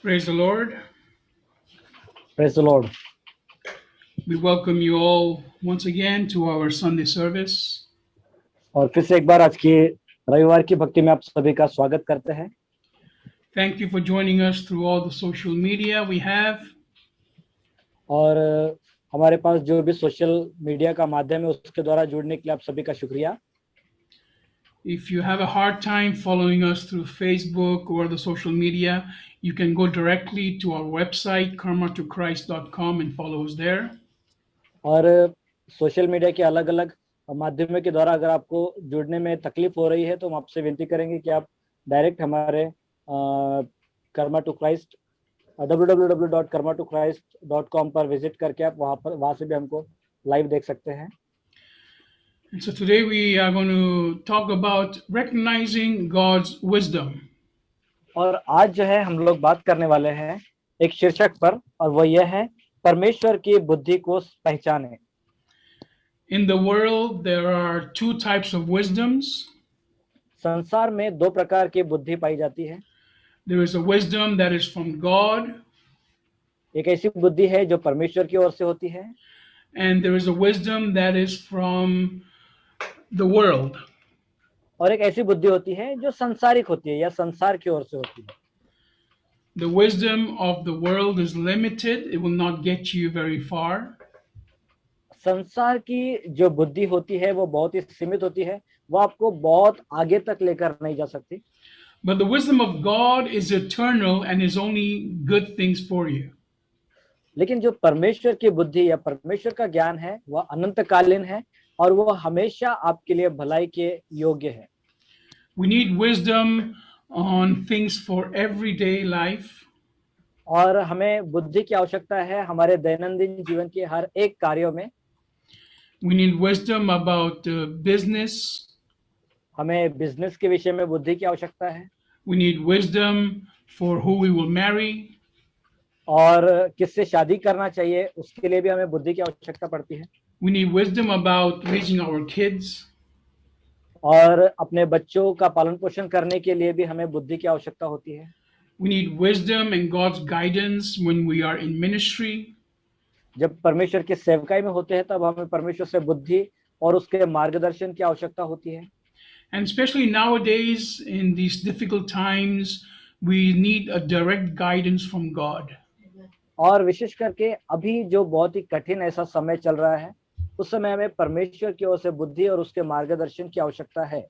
Praise the Lord. Praise the Lord. We welcome you all once again to our Sunday service. और फिर से एक बार आज की रविवार की भक्ति में आप सभी का स्वागत करते हैं। Thank you for joining us through all the social media we have. और हमारे पास जो भी सोशल मीडिया का माध्यम है उसके द्वारा जुड़ने के लिए आप सभी का शुक्रिया। If you have a hard time following us through Facebook or the social media, you can go directly to our website, karmatochrist.com, and follow us there. और सोशल मीडिया के अलग अलग माध्यमों के द्वारा अगर आपको जुड़ने में तकलीफ हो रही है तो हम आपसे विनती करेंगे कि आप डायरेक्ट हमारे कर्मा टू क्राइस्ट www.karmatochrist.com पर विजिट करके आप वहां से भी हमको लाइव देख सकते हैं। And so today we are going to talk about recognizing God's wisdom. और आज जो है हम लोग बात करने वाले हैं एक शीर्षक पर और वो यह है परमेश्वर की बुद्धि को पहचाने। In the world, there are two types of wisdoms. संसार में दो प्रकार की बुद्धि पाई जाती है। There is a wisdom that is from God, एक ऐसी बुद्धि है जो परमेश्वर की ओर से होती है and there is a wisdom that is from the world. और एक ऐसी बुद्धि होती है जो संसारिक होती है या संसार की ओर से होती है। The wisdom of the world is limited, it will not get you very far. संसार की जो बुद्धि होती है वो बहुत ही सीमित होती है, वो आपको बहुत आगे तक लेकर नहीं जा सकती। But the wisdom of God is eternal and is only good things for you. लेकिन जो परमेश्वर की बुद्धि या परमेश्वर का ज्ञान है वह अनंतकालीन है और वो हमेशा आपके लिए भलाई के योग्य है। We need wisdom on things for everyday life. और हमें बुद्धि की आवश्यकता है हमारे दैनंदिन जीवन के हर एक कार्यों में। We need wisdom about business. हमें बिजनेस के विषय में बुद्धि की आवश्यकता है। We need wisdom for who we will marry. और किससे शादी करना चाहिए उसके लिए भी हमें बुद्धि की आवश्यकता पड़ती है। We need wisdom about raising our kids. और अपने बच्चों का पालन पोषण करने के लिए भी हमें बुद्धि की आवश्यकता होती है। We need wisdom and God's guidance when we are in ministry. जब परमेश्वर की सेवकाई में होते हैं तब हमें परमेश्वर से बुद्धि और उसके मार्गदर्शन की आवश्यकता होती है। And especially nowadays, in these difficult times, we need a direct guidance from God. और विशेष करके अभी जो बहुत ही कठिन ऐसा समय चल रहा है उस समय हमें परमेश्वर की ओर से बुद्धि और उसके मार्गदर्शन की आवश्यकता है।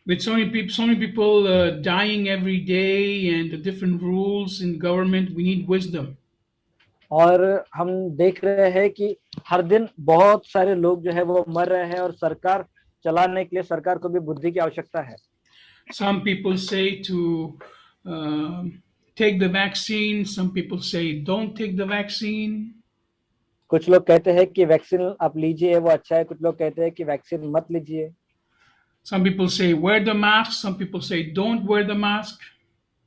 With so many people dying every day and the different rules in government, we need wisdom. और हम देख रहे हैं कि हर दिन बहुत सारे लोग जो है वो मर रहे हैं और सरकार चलाने के लिए सरकार को भी बुद्धि की आवश्यकता है। Some people say to take the vaccine. Some people say don't take the vaccine. कुछ लोग कहते हैं कि वैक्सीन आप लीजिए वो अच्छा है, कुछ लोग कहते हैं कि वैक्सीन मत लीजिए। Some people say wear the mask. Some people say don't wear the mask.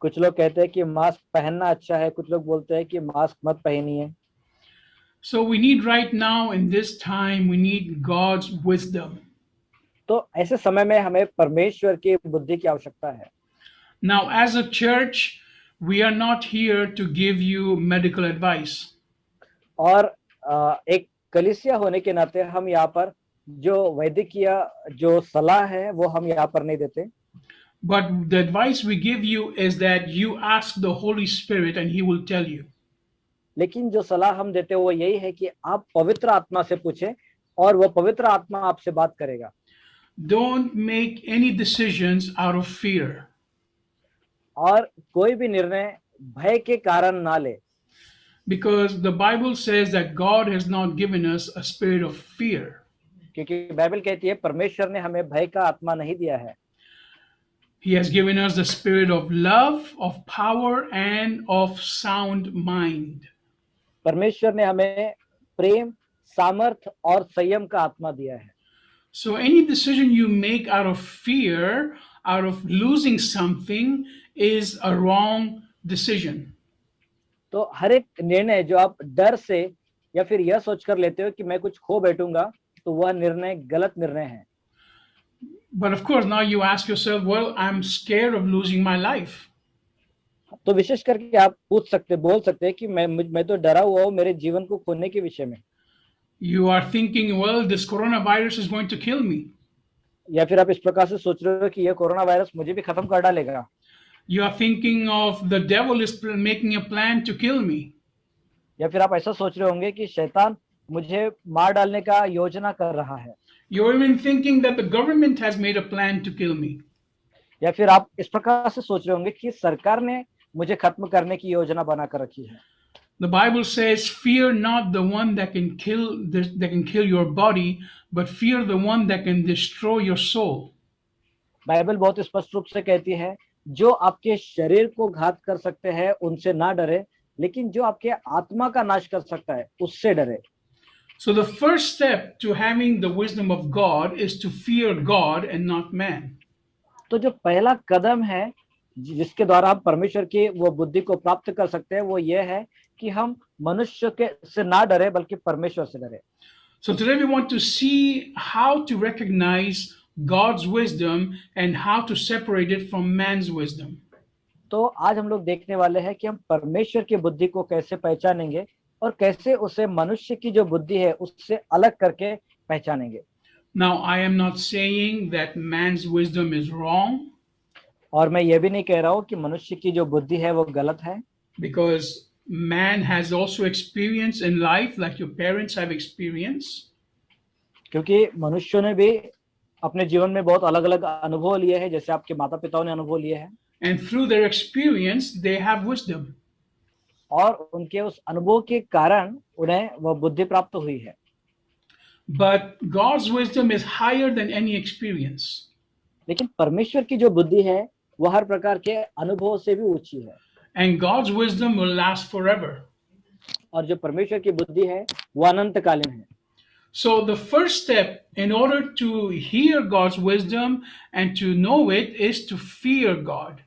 कुछ लोग कहते हैं कि मास्क पहनना अच्छा है, कुछ लोग बोलते हैं कि मास्क मत पहनिए। So we need right now in this time, we need God's wisdom. तो ऐसे समय में हमें परमेश्वर की बुद्धि की आवश्यकता है। Now, as a church, we are not here to give you medical advice. और एक कलीसिया होने के नाते हम यहाँ पर जो वैद्यकीय जो सलाह है वो हम यहाँ पर नहीं देते। But the advice we give you is that you ask the Holy Spirit and He will tell you. लेकिन जो सलाह हम देते हैं वो यही है कि आप पवित्र आत्मा से पूछें और वो पवित्र आत्मा आपसे बात करेगा। Don't make any decisions out of fear. और कोई भी निर्णय भय के कारण ना ले। Because the Bible says that God has not given us a spirit of fear. क्योंकि बाइबल कहती है परमेश्वर ने हमें भय का आत्मा नहीं दिया है। He has given us the spirit of love, of power, and of sound mind. परमेश्वर ने हमें प्रेम, सामर्थ और संयम का आत्मा दिया है। So any decision you make out of fear, out of losing something, is a wrong decision. तो हर एक निर्णय जो आप डर से या फिर यह सोचकर लेते हो कि मैं कुछ खो बैठूंगा तो वह निर्णय गलत निर्णय है। But of course, now you ask yourself, well, I'm scared of losing my life. तो विशेष करके आप बोल सकते हैं कि मैं तो डरा हुआ हूँ मेरे जीवन को खोने के विषय में। You are thinking, well, this coronavirus is going to kill me. या फिर आप इस प्रकार से सोच रहे हो कि यह कोरोना वायरस मुझे भी खत्म कर डालेगा। You are thinking of the devil is making a plan to kill me. या फिर आप ऐसा सोच रहे होंगे कि शैतान मुझे मार डालने का योजना कर रहा है। You're even thinking that the government has made a plan to kill me. या फिर आप इस प्रकार से सोच रहे होंगे कि सरकार ने मुझे खत्म करने की योजना बनाकर रखी है। The Bible says, "Fear not the one that can kill your body, but fear the one that can destroy your soul." Bible बहुत स्पष्ट रूप से कहती है, जो आपके शरीर को घात कर सकते हैं उनसे ना डरे, लेकिन जो आपके आत्मा का नाश कर सकता है उससे डरे। So the first step to having the wisdom of God is to fear God and not man. तो जो पहला कदम है जिसके द्वारा हम परमेश्वर की वो बुद्धि को प्राप्त कर सकते हैं वो ये है कि हम मनुष्य के से ना डरे बल्कि परमेश्वर से डरे। So today we want to see how to recognize God's wisdom and how to separate it from man's wisdom. तो आज हम लोग देखने वाले हैं कि हम परमेश्वर की बुद्धि को कैसे पहचानेंगे और कैसे उसे मनुष्य की जो बुद्धि है उससे अलग करके पहचानेंगे। Now, I am not saying that man's wisdom is wrong, और मैं ये भी नहीं कह रहा हूँ कि मनुष्य की जो बुद्धि है वो गलत है, because man has also experience in life like your parents have experience. क्योंकि मनुष्यों ने भी अपने जीवन में बहुत अलग अलग अनुभव लिए हैं, जैसे आपके माता पिताओं ने अनुभव लिए हैं। And through their experience, they have wisdom. और उनके उस अनुभव के कारण उन्हें वह बुद्धि प्राप्त हुई है। But God's wisdom is higher than any experience. लेकिन परमेश्वर की जो बुद्धि है वह हर प्रकार के अनुभव से भी ऊंची है। And God's wisdom will last forever. और जो परमेश्वर की बुद्धि है वो अनंतकालीन है। So the first step in order to hear God's wisdom and to know it is to fear God.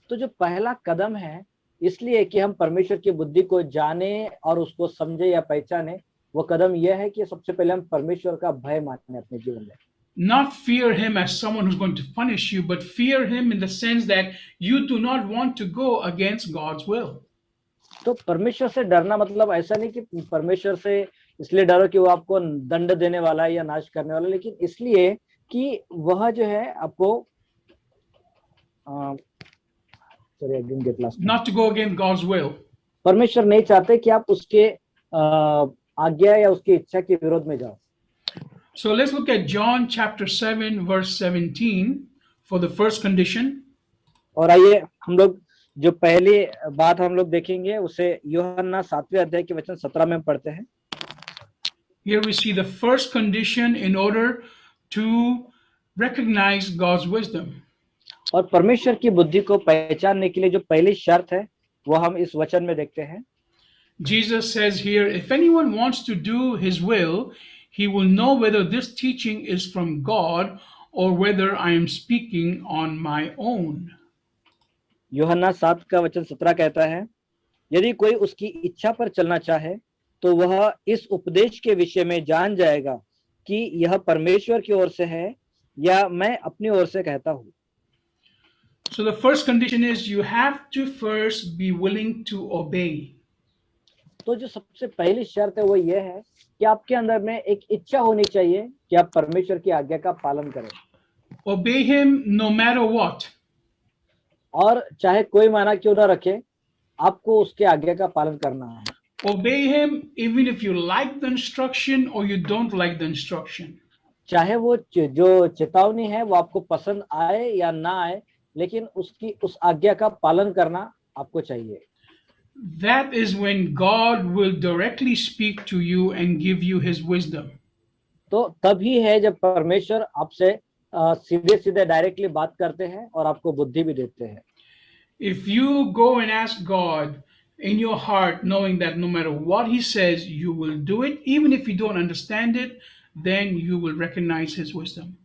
तो जो पहला कदम है इसलिए कि हम परमेश्वर की बुद्धि को जाने और उसको समझे या पहचाने, वो कदम यह है कि सबसे पहले हम परमेश्वर का भय माने अपने जीवन में। Not fear him as someone who's going to punish you, but fear him in the sense that you do not want to go against God's will. तो परमेश्वर से डरना मतलब ऐसा नहीं कि परमेश्वर से इसलिए डरो कि वो आपको दंड देने वाला है या नाश करने वाला है, लेकिन इसलिए कि वह जो है आपको Not to go against God's will. परमेश्वर नहीं चाहते कि आप उसके आज्ञा या उसकी इच्छा के विरोध में जाओ। So let's look at John chapter 7 verse 17 for the first condition. और आइए हम लोग जो पहली बात हम लोग देखेंगे उसे यूहन्ना 7वें अध्याय के वचन 17 में हम पढ़ते हैं। Here we see the first condition in order to recognize God's wisdom. और परमेश्वर की बुद्धि को पहचानने के लिए जो पहली शर्त है वो हम इस वचन में देखते हैं। Jesus says here, if anyone wants to do his will, he will know whether this teaching is from God or whether I am speaking on my own. यूहन्ना 7 का वचन 17 कहता है, यदि कोई उसकी इच्छा पर चलना चाहे तो वह इस उपदेश के विषय में जान जाएगा कि यह परमेश्वर की ओर से है या मैं अपनी ओर से कहता हूँ। So the first condition is you have to first be willing to obey. तो जो सबसे पहली शर्त है वो ये है कि आपके अंदर में एक इच्छा होनी चाहिए कि आप परमेश्वर की आज्ञा का पालन करें। Obey him no matter what. और चाहे कोई माना क्यों ना रखे, आपको उसके आज्ञा का पालन करना है। Obey him even if you like the instruction or you don't like the instruction. चाहे वो जो चेतावनी है वो आपको पसंद आए या ना आए, लेकिन उसकी उस आज्ञा का पालन करना आपको चाहिए। That is when God will directly speak to you and give you his wisdom. तो तभी है जब परमेश्वर आपसे सीधे सीधे डायरेक्टली बात करते हैं और आपको बुद्धि भी देते हैं। If you go and ask God in your heart, knowing that no matter what he says, you will do it, even if you don't understand it, then you will recognize his wisdom.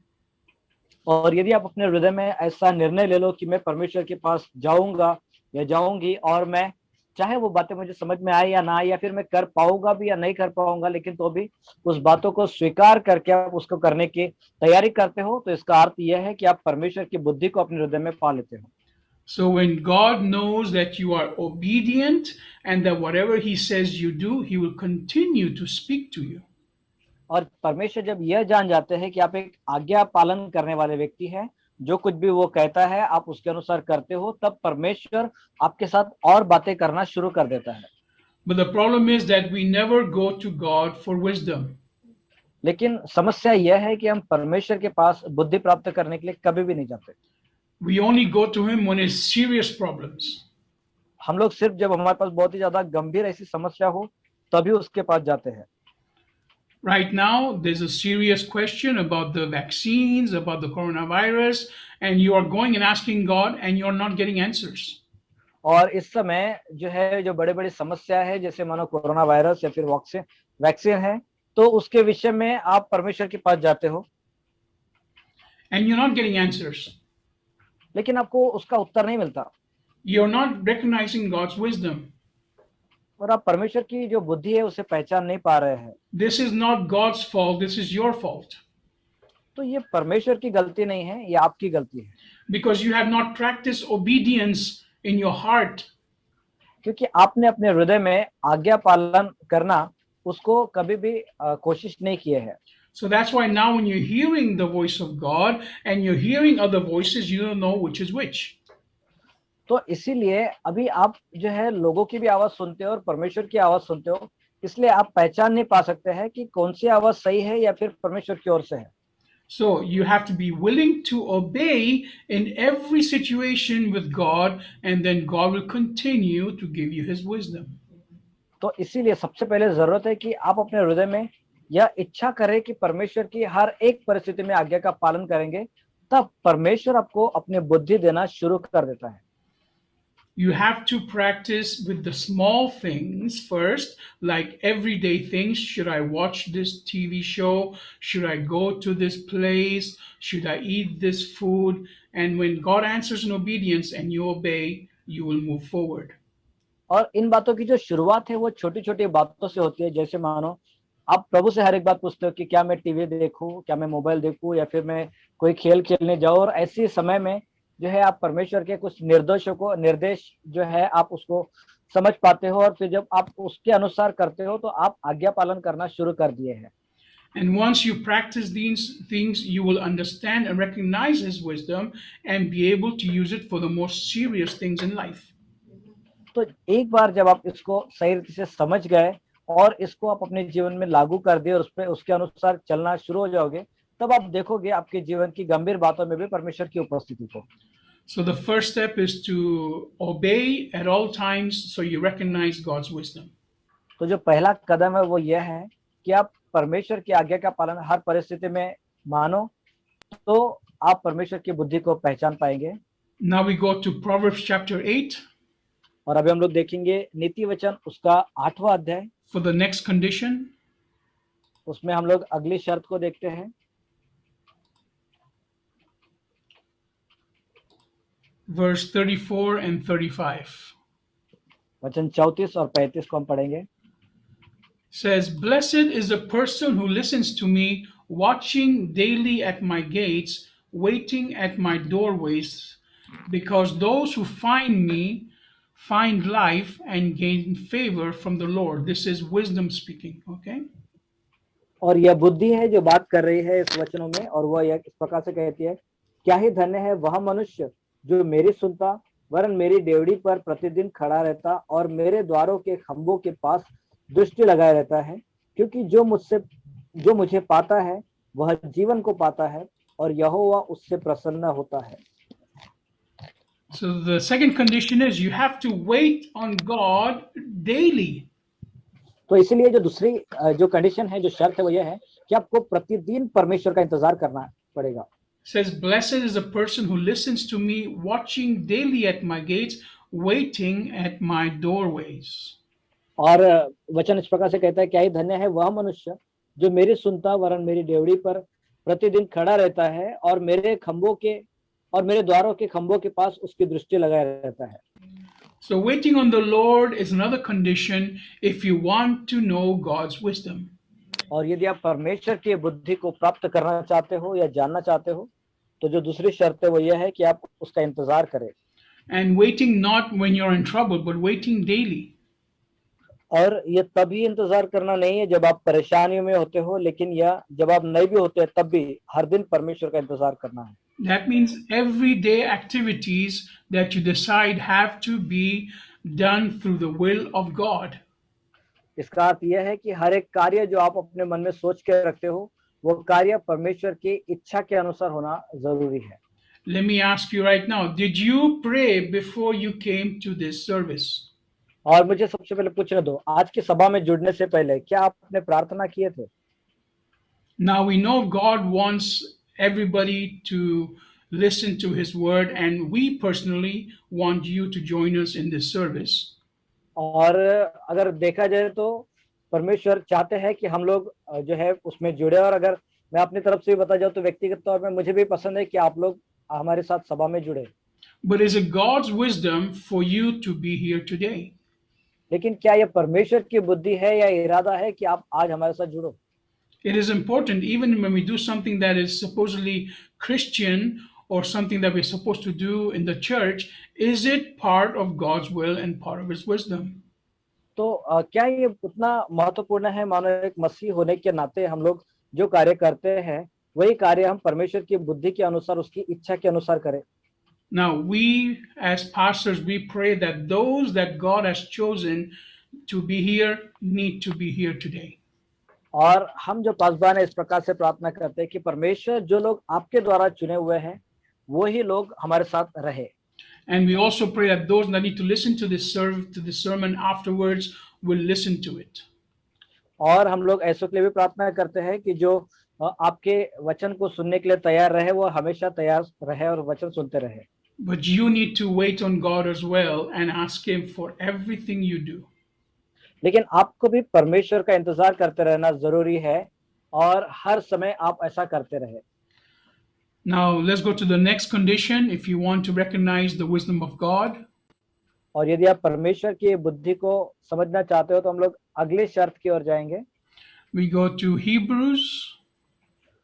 और यदि आप अपने हृदय में ऐसा निर्णय ले लो कि मैं परमेश्वर के पास जाऊंगा या जाऊंगी और मैं चाहे वो बातें मुझे समझ में आए या ना आए या फिर मैं कर पाऊंगा भी या नहीं कर पाऊंगा, लेकिन तो भी उस बातों को स्वीकार करके आप उसको करने की तैयारी करते हो, तो इसका अर्थ यह है कि आप परमेश्वर की बुद्धि को अपने हृदय में पा लेते हो। So when God knows that you are obedient and that whatever He says you do, He will continue to speak to you. और परमेश्वर जब यह जान जाते हैं कि आप एक आज्ञा पालन करने वाले व्यक्ति हैं, जो कुछ भी वो कहता है आप उसके अनुसार करते हो, तब परमेश्वर आपके साथ और बातें करना शुरू कर देता है। But the problem is that we never go to God for wisdom. लेकिन समस्या यह है कि हम परमेश्वर के पास बुद्धि प्राप्त करने के लिए कभी भी नहीं जाते। We only go to Him when it's serious problems. हम लोग सिर्फ जब हमारे पास बहुत ही ज्यादा गंभीर ऐसी समस्या हो तभी उसके पास जाते हैं। Right now, there's a serious question about the vaccines, about the coronavirus, and you are going and asking God and you're not getting answers. और इस समय जो है, जो बड़े बड़ी समस्या है, जैसे मानो कोरोना वायरस या फिर वैक्सीन है, तो उसके विषय में आप परमेश्वर के पास जाते हो And you're not getting answers. लेकिन आपको उसका उत्तर नहीं मिलता You're not recognizing God's wisdom. और आप परमेश्वर की जो बुद्धि है उसे पहचान नहीं पा रहे हैं। This is not God's fault, this is your fault. तो ये परमेश्वर की गलती नहीं है, ये आपकी गलती है, Because you have not practiced obedience in your heart. क्योंकि आपने अपने हृदय में आज्ञा पालन करना उसको कभी भी कोशिश नहीं किए है। So that's why now when you're hearing the voice of God and you're hearing other voices, you don't know which is which. तो इसीलिए अभी आप जो है लोगों की भी आवाज सुनते हो और परमेश्वर की आवाज सुनते हो, इसलिए आप पहचान नहीं पा सकते हैं कि कौन सी आवाज सही है या फिर परमेश्वर की ओर से है। So you have to be willing to obey in every situation with God, and then God will continue to give you His wisdom. तो इसीलिए सबसे पहले जरूरत है कि आप अपने हृदय में यह इच्छा करें कि परमेश्वर की हर एक परिस्थिति में आज्ञा का पालन करेंगे, तब परमेश्वर आपको अपनी बुद्धि देना शुरू कर देता है। You have to practice with the small things first, like everyday things. Should I watch this TV show? Should I go to this place? Should I eat this food? And when God answers in obedience and you obey, you will move forward. और इन बातों की जो शुरुआत है वो छोटी छोटी बातों से होती है, जैसे मानो आप प्रभु से हर एक बात पूछते हो कि क्या मैं टीवी देखूं, क्या मैं मोबाइल देखूं, या फिर मैं कोई खेल खेलने जाऊं, और ऐसे समय में जो है आप परमेश्वर के कुछ निर्देश जो है आप उसको समझ पाते हो, और फिर जब आप उसके अनुसार करते हो तो आप आज्ञा पालन करना शुरू कर दिए हैं। And once you practice these things, you will understand and recognize His wisdom and be able to use it for the most serious things in life. तो एक बार जब आप इसको सही रीति से समझ गए और इसको आप अपने जीवन में लागू कर दिए और उसके अनुसार चलना शुरू हो जाओगे, तब आप देखोगे आपके जीवन की गंभीर बातों में भी परमेश्वर की उपस्थिति को। So the first step is to obey at all times so you recognize God's wisdom. तो जो पहला कदम है वो यह है कि आप परमेश्वर की आज्ञा का पालन हर परिस्थिति में मानो, तो आप परमेश्वर की बुद्धि को पहचान पाएंगे। Now we go to Proverbs chapter 8 और अभी हम लोग देखेंगे नीति वचन उसका 8वां अध्याय। for the next condition. उसमें हम लोग अगली शर्त को देखते हैं। Verse 34 and 35 वचन 34 और 35 को हम पढ़ेंगे। says, Blessed is the person who listens to me, watching daily at my gates, waiting at my doorways, because those who find me find life and gain favor from the Lord. This is wisdom speaking, okay? और यह बुद्धि है जो बात कर रही है इस वचनों में, और वह इस प्रकार से कहती है, क्या ही धन्य है वह मनुष्य जो मेरी सुनता, वरन मेरी डेवढ़ी पर प्रतिदिन खड़ा रहता और मेरे द्वारों के खंभों के पास दृष्टि लगाए रहता है, क्योंकि जो मुझे पाता है वह जीवन को पाता है और यहोवा उससे प्रसन्न होता है। So the second condition is you have to wait on God daily. तो इसीलिए जो दूसरी जो कंडीशन है, जो शर्त है, वो यह है कि आपको प्रतिदिन परमेश्वर का इंतजार करना पड़ेगा। Says, Blessed is the person who listens to me, watching daily at my gates, waiting at my doorways. और वचन इस प्रकार से कहता है, क्या ही धन्य है वह मनुष्य जो मेरी सुनता, वरन मेरी डेवढ़ी पर प्रतिदिन खड़ा रहता है और मेरे द्वारों के खंभों के पास उसकी दृष्टि लगाए रहता है। So waiting on the Lord is another condition if you want to know God's wisdom. और यदि आप परमेश्वर की बुद्धि को प्राप्त करना चाहते हो या जानना चाहते हो, तो जो दूसरी शर्त है वो यह है कि आप उसका इंतजार करें। and waiting not when you're in trouble, but waiting daily. और ये तभी इंतजार करना नहीं है जब आप परेशानियों में होते हो, लेकिन यह जब आप नहीं भी होते तब भी हर दिन परमेश्वर का इंतजार करना है। That means everyday activities that you decide have to be done through the will of God. इसका अर्थ यह है कि हर एक कार्य जो आप अपने मन में सोच के रखते हो, वो कार्य परमेश्वर की इच्छा के अनुसार होना जरूरी है। Let me ask you right now, did you pray before you came to this service? और मुझे सबसे पहले पूछने दो, आज की सभा में जुड़ने से पहले क्या आपने प्रार्थना किए थे? Now we know God wants everybody to listen to His word, and we personally want you to join us in this service. और अगर देखा जाए तो परमेश्वर चाहते हैं कि हम लोग जो है उसमें जुड़े, और अगर मैं अपनी तरफ से भी बता जाऊं तो व्यक्तिगत तौर पे मुझे भी पसंद है कि आप लोग हमारे साथ सभा में जुड़े। But is it God's wisdom for you to be here today? लेकिन क्या यह परमेश्वर की बुद्धि है या इरादा है कि आप आज हमारे साथ जुड़ो? It is important, even when we do something that is supposedly Christian or something that we're supposed to do in the church, is it part of God's will and part of His wisdom? तो क्या ये उतना महत्वपूर्ण है? मानो एक मसीह होने के नाते हम लोग जो कार्य करते हैं वही कार्य हम परमेश्वर की बुद्धि के अनुसार, उसकी इच्छा के अनुसार करें। Now, we as pastors, we pray that those that God has chosen to be here need to be here today. और हम जो पासबान है इस प्रकार से प्रार्थना करते हैं कि परमेश्वर जो लोग आपके द्वारा चुने हुए हैं वो ही लोग हमारे साथ रहे। And we also pray that those that need to listen to this sermon afterwards will listen to it. और हम लोग ऐसों के लिए भी प्रार्थना करते हैं कि जो आपके वचन को सुनने के लिए तैयार रहे वो हमेशा तैयार रहे और वचन सुनते रहे। But you need to wait on God as well and ask Him for everything you do. लेकिन आपको भी परमेश्वर का इंतजार करते रहना जरूरी है और हर समय आप ऐसा करते रहे। Now let's go to the next condition if you want to recognize the wisdom of God. और यदि आप परमेश्वर की बुद्धि को समझना चाहते हो तो हम लोग अगले शर्त की ओर जाएंगे। We go to Hebrews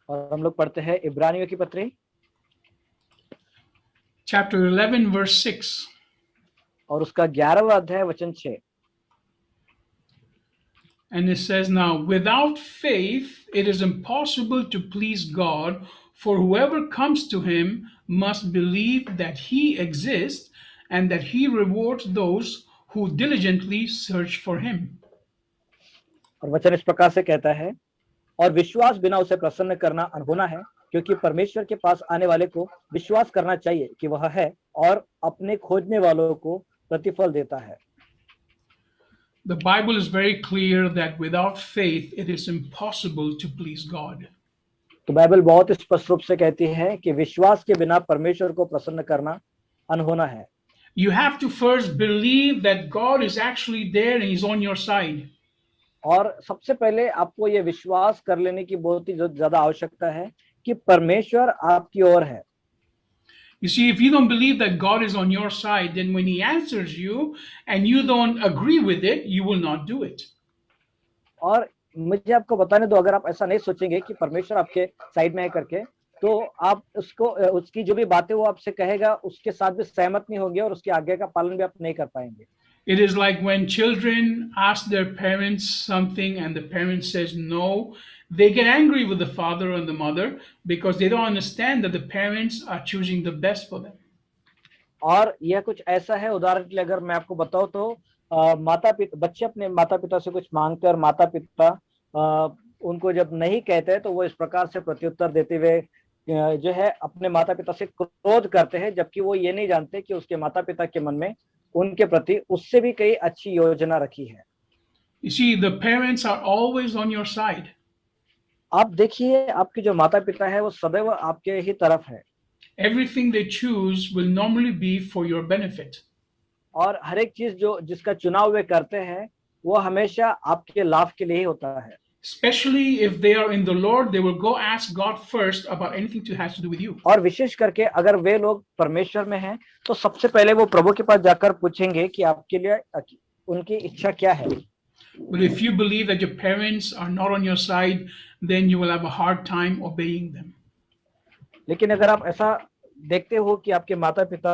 और हम लोग पढ़ते हैं इब्रानियों की पत्री chapter 11 verse 6. और उसका 11वां अध्याय वचन 6। And it says, now, without faith, it is impossible to please God, for whoever comes to Him must believe that He exists and that He rewards those who diligently search for Him. और वचन इस प्रकार से कहता है, और विश्वास बिना उसे प्रसन्न करना अनहोना है, क्योंकि परमेश्वर के पास आने वाले को विश्वास करना चाहिए कि वह है और अपने खोजने वालों को प्रतिफल देता है। The Bible is very clear that without faith, it is impossible to please God. तो बाइबल बहुत स्पष्ट रूप से कहती है कि विश्वास के बिना परमेश्वर को प्रसन्न करना अनहोना है। You have to first believe that God is actually there and He's on your side. और सबसे पहले आपको ये विश्वास कर लेने की बहुत ही ज्यादा आवश्यकता है कि परमेश्वर आपकी ओर है। You see, if you don't believe that God is on your side, then when He answers you and you don't agree with it, you will not do it. और मुझे आपको बताने दो, अगर आप ऐसा नहीं सोचेंगे कि परमेश्वर आपके साइड में है करके, तो आप उसको उसकी जो भी बातें वो आपसे कहेगा उसके साथ भी सहमत नहीं होंगे और उसकी आज्ञा का पालन भी आप नहीं कर पाएंगे। It is like when children ask their parents something and the parent says no, they get angry with the father and the mother because they don't understand that the parents are choosing the best for them. और यह कुछ ऐसा है, उदाहरण के लिए अगर मैं आपको बताऊं तो बच्चे अपने माता पिता से कुछ मांगते और माता पिता उनको जब नहीं कहते तो वो इस प्रकार से प्रत्युत्तर देते हुए जो है अपने माता पिता से क्रोध करते हैं, जबकि वो ये नहीं जानते कि उसके माता पिता के मन में उनके प्रति उससे भी कई अच्छी योजना रखी है। You see, the parents are always on your side. आप देखिए, आपके जो माता पिता है वो सदैव आपके ही तरफ है। Everything they choose will normally be for your benefit. और हर एक चीज जो जिसका चुनाव वे करते हैं वो हमेशा आपके लाभ के लिए ही होता है। Especially if they are in the Lord, they will go ask God first about anything that has to do with you. और विशेष करके अगर वे लोग परमेश्वर में हैं तो सबसे पहले वो प्रभु के पास जाकर पूछेंगे कि आपके लिए उनकी इच्छा क्या है। But if you believe that your parents are not on your side, then you will have a hard time obeying them. लेकिन अगर आप ऐसा देखते हो कि आपके माता पिता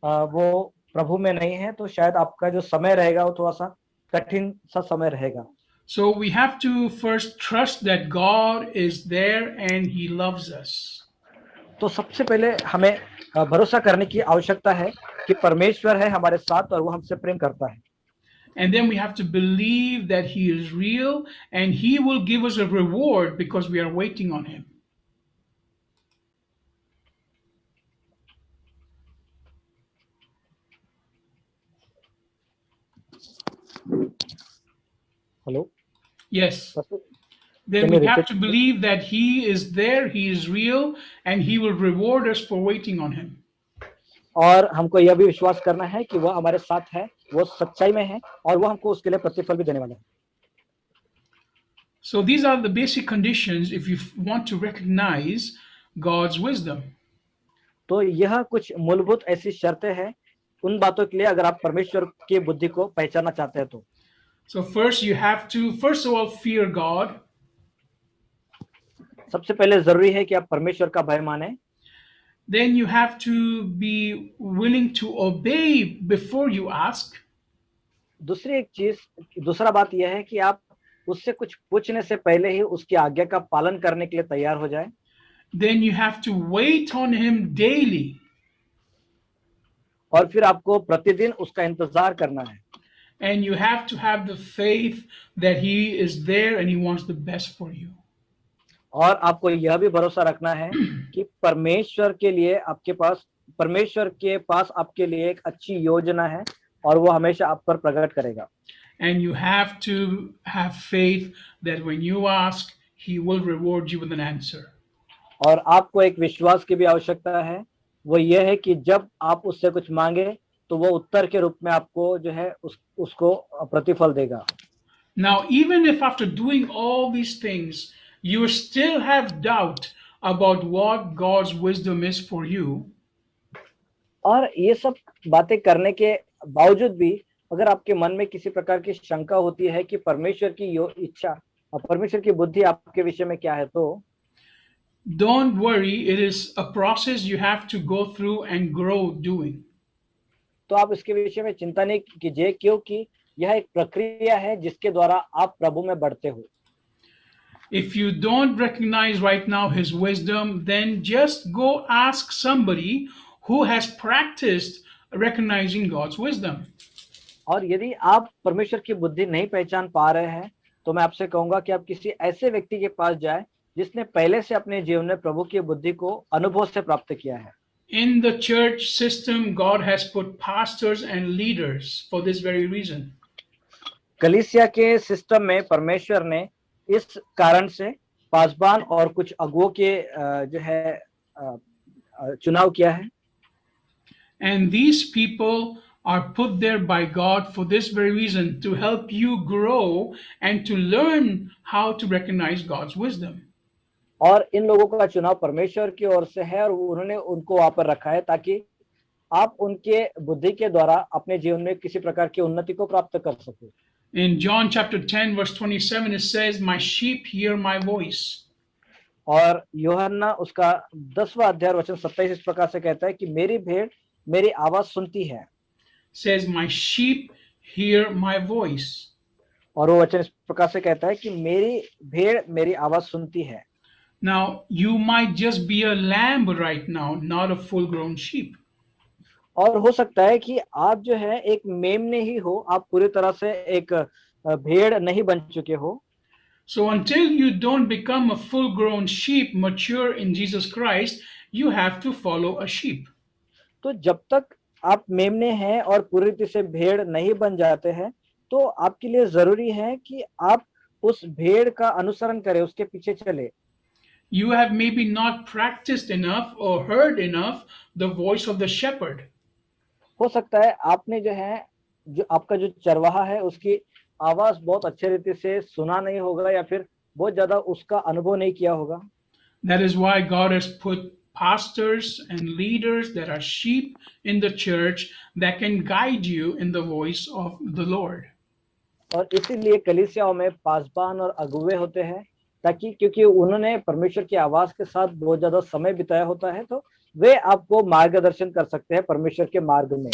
वो प्रभु में नहीं है, तो शायद आपका जो समय रहेगा वो थोड़ा सा कठिन सा समय रहेगा। So we have to first trust that God is there and He loves us. तो सबसे पहले हमें भरोसा करने की आवश्यकता है कि परमेश्वर है हमारे साथ और वो हमसे प्रेम करता है। And then we have to believe that He is real and He will give us a reward because we are waiting on Him. Hello, Yes. Can Then you we have repeat? to believe that He is there, He is real, and He will reward us for waiting on Him. और हमको यह भी विश्वास करना है कि वह हमारे साथ है, वो सच्चाई में है और वो हमको उसके लिए प्रतिफल भी देने वाला है। So these are the basic conditions if you want to recognize God's wisdom. तो यह कुछ मूलभूत ऐसी शर्तें हैं उन बातों के लिए अगर आप परमेश्वर की बुद्धि को पहचानना चाहते हैं तो। So first you have to first of all fear God. सबसे पहले जरूरी है कि आप परमेश्वर का भय माने। Then you have to be willing to obey before you ask. दूसरी एक चीज, दूसरा बात यह है कि आप उससे कुछ पूछने से पहले ही उसकी आज्ञा का पालन करने के लिए तैयार हो जाए। Then you have to wait on Him daily. और फिर आपको प्रतिदिन उसका इंतजार करना है। And you have to have the faith that He is there and He wants the best for you. और आपको यह भी भरोसा रखना है कि परमेश्वर के पास आपके लिए एक अच्छी योजना है और वो हमेशा आप पर प्रकट करेगा। And you have to have faith that when you ask, He will reward you with an answer. और आपको एक विश्वास की भी आवश्यकता है, वो यह है कि जब आप उससे कुछ मांगे तो वो उत्तर के रूप में आपको जो है उसको प्रतिफल देगा। Now, even if after doing all these things, you still have doubt about what God's wisdom is for you, और ये सब बातें करने के बावजूद भी अगर आपके मन में किसी प्रकार की शंका होती है कि परमेश्वर की इच्छा और परमेश्वर की बुद्धि आपके विषय में क्या है, तो don't worry. It is a process you have to go through and grow doing. तो आप इसके विषय में चिंता नहीं कीजिए, क्योंकि यह एक प्रक्रिया है जिसके द्वारा आप प्रभु में बढ़ते हो। If you don't recognize right now His wisdom, then just go ask somebody who has practiced recognizing God's wisdom. और यदि आप परमेश्वर की बुद्धि नहीं पहचान पा रहे हैं तो मैं आपसे कहूंगा कि आप किसी ऐसे व्यक्ति के पास जाएं जिसने पहले से अपने जीवन में प्रभु की बुद्धि को अनुभव से प्राप्त किया है। In the church system, God has put pastors and leaders for this very reason. कलीसिया के सिस्टम में परमेश्वर ने इस कारण से पासबान और कुछ अगुओं के जो है चुनाव किया है। And these people are put there by God for this very reason, to help you grow and to learn how to recognize God's wisdom. और इन लोगों का चुनाव परमेश्वर की ओर से है और उन्होंने उनको वहां पर रखा है ताकि आप उनके बुद्धि के द्वारा अपने जीवन में किसी प्रकार की उन्नति को प्राप्त कर सको। In John chapter 10 verse 27 it says, "My sheep hear my voice." और यूहन्ना उसका 10वां अध्याय वचन 27 इस प्रकार से कहता है कि मेरी भेड़ मेरी आवाज सुनती है। Says, "My sheep hear my voice." और वो वचन इस प्रकार से कहता है कि मेरी भेड़ मेरी आवाज सुनती है। Now, you might just be a lamb right now, not a full-grown sheep. और हो सकता है कि आप जो है एक मेमने ही हो, आप पूरी तरह से एक भेड़ नहीं बन चुके हो। So until you don't become a full-grown sheep, mature in Jesus Christ, you have to follow a sheep. तो जब तक आप मेमने हैं और पूरी तरह से भेड़ नहीं बन जाते हैं, तो आपके लिए जरूरी है कि आप उस भेड़ का अनुसरण करें, उसके पीछे चले। You have maybe not practiced enough or heard enough the voice of the shepherd. हो सकता है आपने जो है जो आपका जो चरवाहा है उसकी आवाज बहुत अच्छे रीति से सुना नहीं होगा या फिर बहुत ज्यादा उसका अनुभव नहीं किया होगा। That is why God has put pastors and leaders that are sheep in the church that can guide you in the voice of the Lord. और इसीलिए कलीसियाओं में पासबान और अगुवे होते हैं ताकि क्योंकि उन्होंने परमेश्वर की आवाज के साथ बहुत ज्यादा समय बिताया होता है, तो वे आपको मार्गदर्शन कर सकते हैं परमेश्वर के मार्ग में।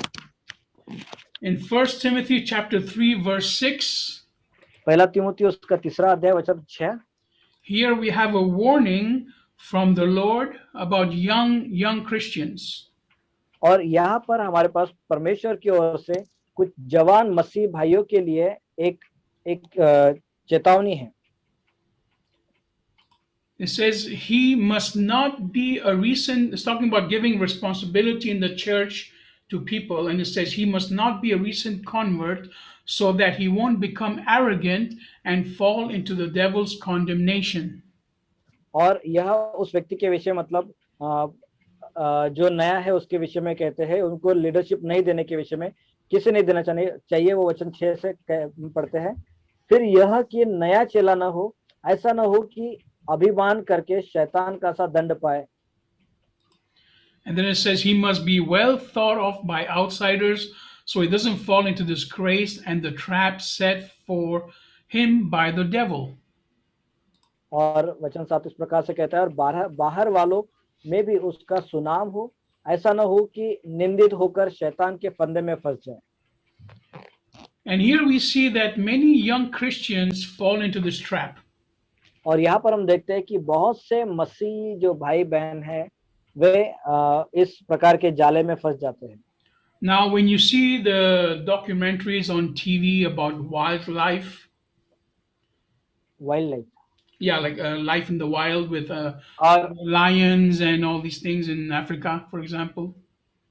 In 1 Timothy chapter 3 verse 6, पहला तीमुथियुस उसका 3 अध्याय वचन 6, here we have a warning from the Lord about young Christians. और यहाँ पर हमारे पास परमेश्वर की ओर से कुछ जवान मसीह भाइयों के लिए एक एक चेतावनी है। It says he must not be a recent, it's talking about giving responsibility in the church to people, and it says he must not be a recent convert so that he won't become arrogant and fall into the devil's condemnation. और यह उस व्यक्ति के विषय मतलब जो नया है उसके विषय में कहते हैं, उनको लीडरशिप नहीं देने के विषय में, किसे नहीं देना चाहिए, वो वचन 6 से पढ़ते हैं। फिर यह कि नया चेला ना हो, ऐसा ना हो कि अभिमान करके शैतान का सा दंड पाए। And then it says he must be well thought of by outsiders so he doesn't fall into disgrace and the trap set for him by the devil. और वचन 7 इस प्रकार से कहता है, और बाहर वालों में भी उसका सुनाम हो, ऐसा ना हो कि निंदित होकर शैतान के फंदे में फंस जाए। And here we see that many young Christians fall into this trap. और यहाँ पर हम देखते हैं कि बहुत से मसीह जो भाई बहन हैं वे इस प्रकार के जाले में फंस जाते हैं। Now, when you see the documentaries on TV about wildlife, wild life, yeah, like life in the wild with और lions and all these things in Africa, for example.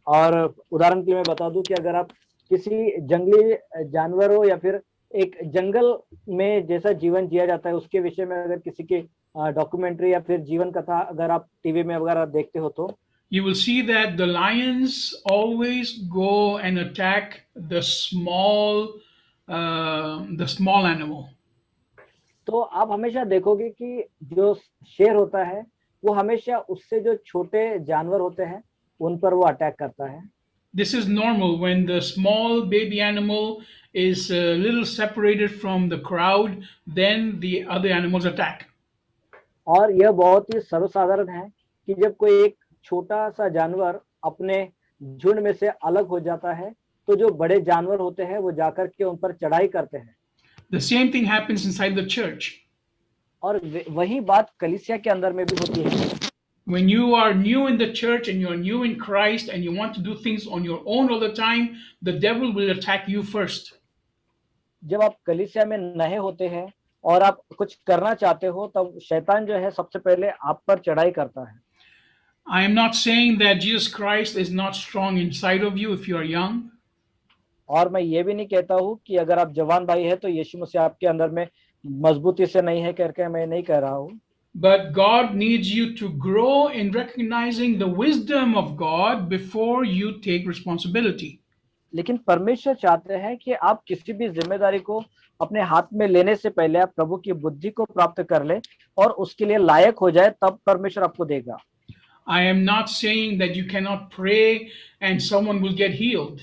और उदाहरण के लिए मैं बता दूं कि अगर आप किसी जंगली जानवरों या फिर एक जंगल में जैसा जीवन जिया जाता है उसके विषय में अगर किसी की डॉक्यूमेंट्री या फिर जीवन कथा अगर आप टीवी में वगैरह देखते हो तो You will see that the lions always go and attack the small animal. तो आप हमेशा देखोगे कि जो शेर होता है वो हमेशा उससे जो छोटे जानवर होते हैं उन पर वो अटैक करता है। This is normal when the small baby animal is a little separated from the crowd, then the other animals attack. और यह बहुत ही सर्वसाधारण है कि जब कोई एक छोटा सा जानवर अपने झुंड में से अलग हो जाता है तो जो बड़े जानवर होते हैं वो जाकर के उन पर चढ़ाई करते हैं। The same thing happens inside the church. और वही बात कलीसिया के अंदर में भी होती है। When you are new in the church and you are new in Christ and you want to do things on your own all the time, the devil will attack you first. जब आप कलीसिया में नए होते हैं और आप कुछ करना चाहते हो तब शैतान जो है सबसे पहले आप पर चढ़ाई करता है। I am not saying that Jesus Christ is not strong inside of you if you are young. और मैं ये भी नहीं कहता हूँ कि अगर आप जवान भाई है तो यीशु मसीह आपके अंदर में मजबूती से नहीं है करके मैं नहीं कह रहा हूँ। But God needs you to grow in recognizing the wisdom of God before you take responsibility. लेकिन परमेश्वर चाहते हैं कि आप किसी भी जिम्मेदारी को अपने हाथ में लेने से पहले आप प्रभु की बुद्धि को प्राप्त कर ले और उसके लिए लायक हो जाए, तब परमेश्वर आपको देगा। I am not saying that you cannot pray and someone will get healed.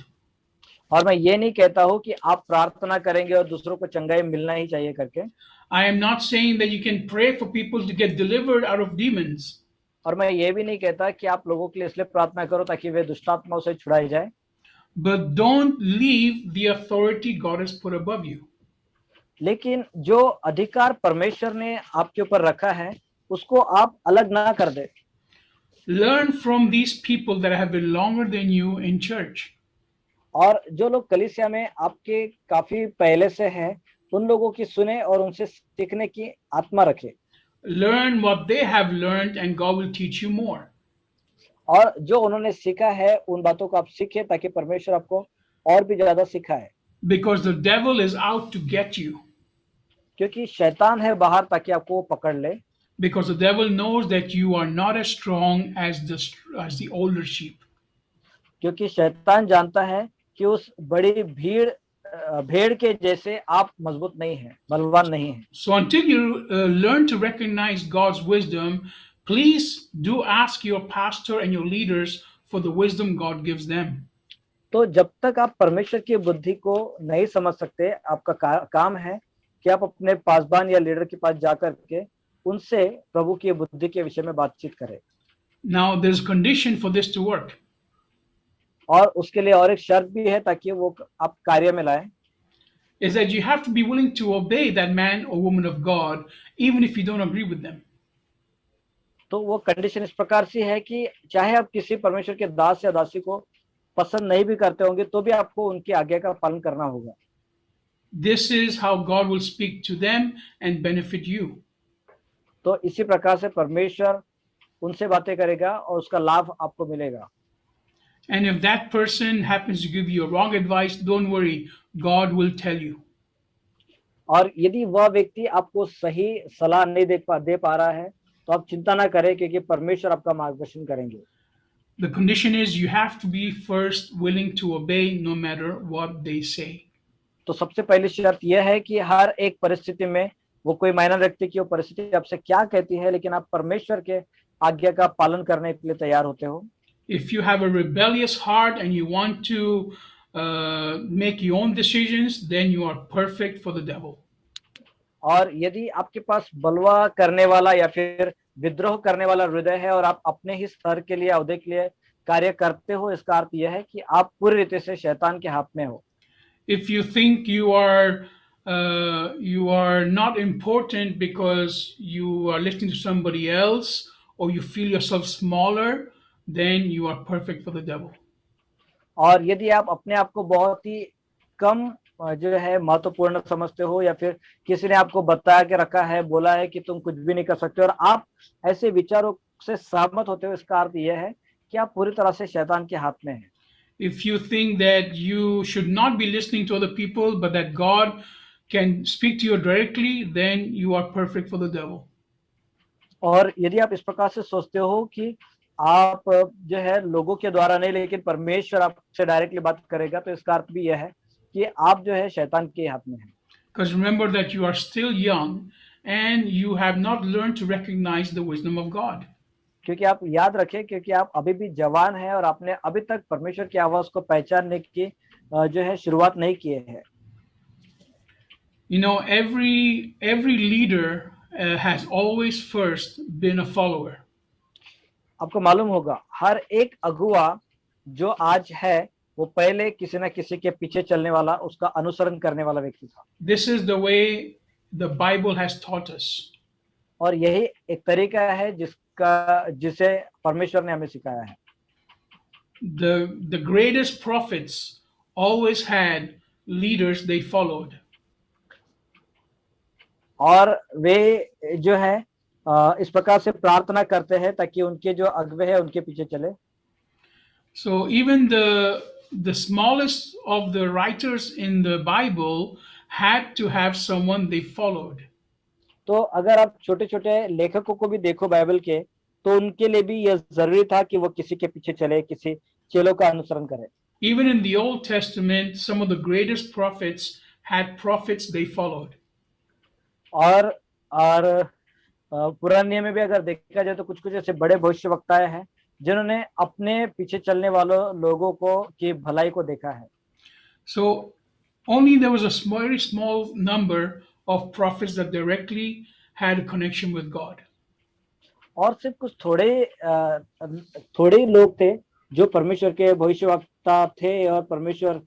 और मैं ये नहीं कहता हूँ कि आप प्रार्थना करेंगे और दूसरों को चंगाई मिलना ही चाहिए करके। I am not saying that you can pray for people to get delivered out of demons. और मैं ये भी नहीं कहता कि आप लोगों के लिए इसलिए प्रार्थना करो ताकि वे दुष्टात्माओं से छुड़ाए जाए। But don't leave the authority God has put above you. लेकिन जो अधिकार परमेश्वर ने आपके ऊपर रखा है उसको आप अलग ना कर दे। Learn from these people that have been longer than you in church. और जो लोग कलीसिया में आपके काफी पहले से हैं उन लोगों की सुने और उनसे सीखने की आत्मा रखे। Learn what they have learned and God will teach you more. और जो उन्होंने सीखा है उन बातों को आप सीखें ताकि परमेश्वर आपको और भी ज्यादा सिखाए। Because the devil is out to get you. क्योंकि शैतान है बाहर ताकि आपको वो पकड़ ले। Because the devil knows that you are not as strong as the older sheep. क्योंकि शैतान जानता है कि उस बड़ी भेड़ के जैसे आप मजबूत नहीं हैं, बलवान नहीं हैं। So until you learn to recognize God's wisdom, please do ask your pastor and your leaders for the wisdom God gives them. तो जब तक आप परमेश्वर की बुद्धि को नहीं समझ सकते, आपका काम है कि आप अपने पासबान या लीडर के पास जाकर के उनसे प्रभु की बुद्धि के विषय में बातचीत करें। Now, there's condition for this to work. और उसके लिए और एक शर्त भी है ताकि वो आप कार्य में लाएं, Is that you have to be willing to obey that man or woman of God, even if you don't agree with them. तो वो कंडीशन इस प्रकार से है कि चाहे आप किसी परमेश्वर के दास या दासी को पसंद नहीं भी करते होंगे तो भी आपको उनकी आज्ञा का पालन करना होगा। This is how God will speak to them and benefit you. तो इसी प्रकार से परमेश्वर उनसे बातें करेगा और उसका लाभ आपको मिलेगा। And if that person happens to give you a wrong advice, don't worry, God will tell you. और यदि वह व्यक्ति आपको सही सलाह नहीं दे पा रहा है तो आप चिंता ना करें क्योंकि परमेश्वर आपका मार्गदर्शन करेंगे। The condition is you have to be first willing to obey no matter what they say. तो सबसे पहली शर्त यह है कि हर एक परिस्थिति में वो कोई मायना रखती कि वो परिस्थिति आपसे क्या कहती है, लेकिन आप परमेश्वर के आज्ञा का पालन करने के लिए तैयार होते हो। If you have a rebellious heart and you want to make your own decisions, then you are perfect for the devil. और यदि आपके पास बलवा करने वाला या फिर विद्रोह करने वाला हृदय है और आप अपने ही स्तर के लिए अहदे के लिए कार्य करते हो, इसका अर्थ यह है कि आप पूरी रीति से शैतान के हाथ में हो। If you think you are not important because you are listening to somebody else or you feel yourself smaller, then you are perfect for the devil. और यदि आप अपने आप को बहुत ही कम जो है महत्वपूर्ण समझते हो या फिर किसी ने आपको बता के रखा है, बोला है कि तुम कुछ भी नहीं कर सकते और आप ऐसे विचारों से सहमत होते हो, इसका अर्थ यह है कि आप पूरी तरह से शैतान के हाथ में हैं। If you think that you should not be listening to other people but that God can speak to you directly, then you are perfect for the devil. और यदि आप इस प्रकार से सोचते हो कि आप जो है लोगों के द्वारा नहीं लेकिन परमेश्वर आपसे डायरेक्टली बात करेगा, तो इसका अर्थ भी यह है कि आप जो है शैतान के हाथ में हैं। Because remember that you are still young and you have not learned to recognize the wisdom of God. क्योंकि आप याद रखें, क्योंकि आप अभी भी जवान हैं और आपने अभी तक परमेश्वर की आवाज को पहचानने की जो है शुरुआत नहीं किए हैं। You know, every leader has always first been a follower. आपको मालूम होगा हर एक अगुआ जो आज है वो पहले किसी न किसी के पीछे चलने वाला, उसका अनुसरण करने वाला व्यक्ति था। This is the way the Bible has taught us. और यही एक तरीका है जिसे परमेश्वर ने हमें सिखाया है। The greatest prophets always had leaders they followed. और वे जो है इस प्रकार से प्रार्थना करते हैं ताकि उनके जो अगुवे हैं उनके पीछे चले। So even the smallest of the writers in the Bible had to have someone they followed. तो अगर आप छोटे-छोटे लेखकों को भी देखो बाइबल के, तो उनके लिए भी यह जरूरी था कि वो किसी के पीछे चले, किसी चेलों का अनुसरण करें। Even in the Old Testament, some of the greatest prophets had prophets they followed. और पुराने नियम में भी अगर देखा जाए तो कुछ-कुछ ऐसे बड़े भविष्यवक्ताएं हैं जिन्होंने अपने पीछे चलने वालों लोगों को की भलाई को देखा है। So only there was a very small number of prophets that directly had a connection with God. और सिर्फ कुछ थोड़े ही लोग थे जो परमेश्वर के भविष्यवक्ता थे और परमेश्वर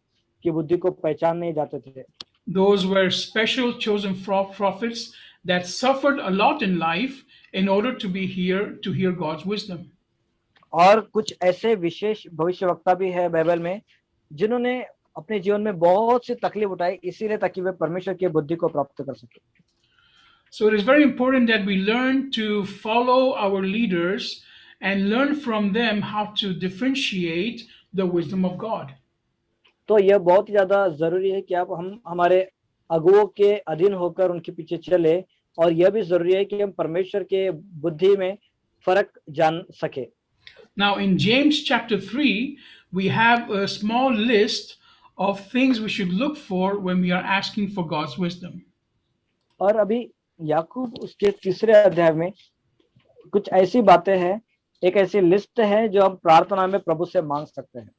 की बुद्धि को पहचानने जाते थे। Those were special chosen prophets that suffered a lot in life in order to be here to hear God's wisdom. और कुछ ऐसे विशेष भविष्यवक्ता भी है बाइबल में जिन्होंने अपने जीवन में बहुत सी तकलीफ उठाई इसीलिए ताकि वे परमेश्वर की बुद्धि को प्राप्त कर सके। So it is very important that we learn to follow our leaders and learn from them how to differentiate the wisdom of God. तो यह बहुत ही ज्यादा जरूरी है कि आप हम हमारे अगुओं के अधीन होकर उनके पीछे चले और यह भी जरूरी है कि हम परमेश्वर के बुद्धि में फर्क जान सके। Now in James chapter 3, we have a small list of things we should look for when we are asking for God's wisdom. और अभी याकूब उसके तीसरे अध्याय में कुछ ऐसी बातें हैं, एक ऐसी लिस्ट है जो हम प्रार्थना में प्रभु से मांग सकते हैं।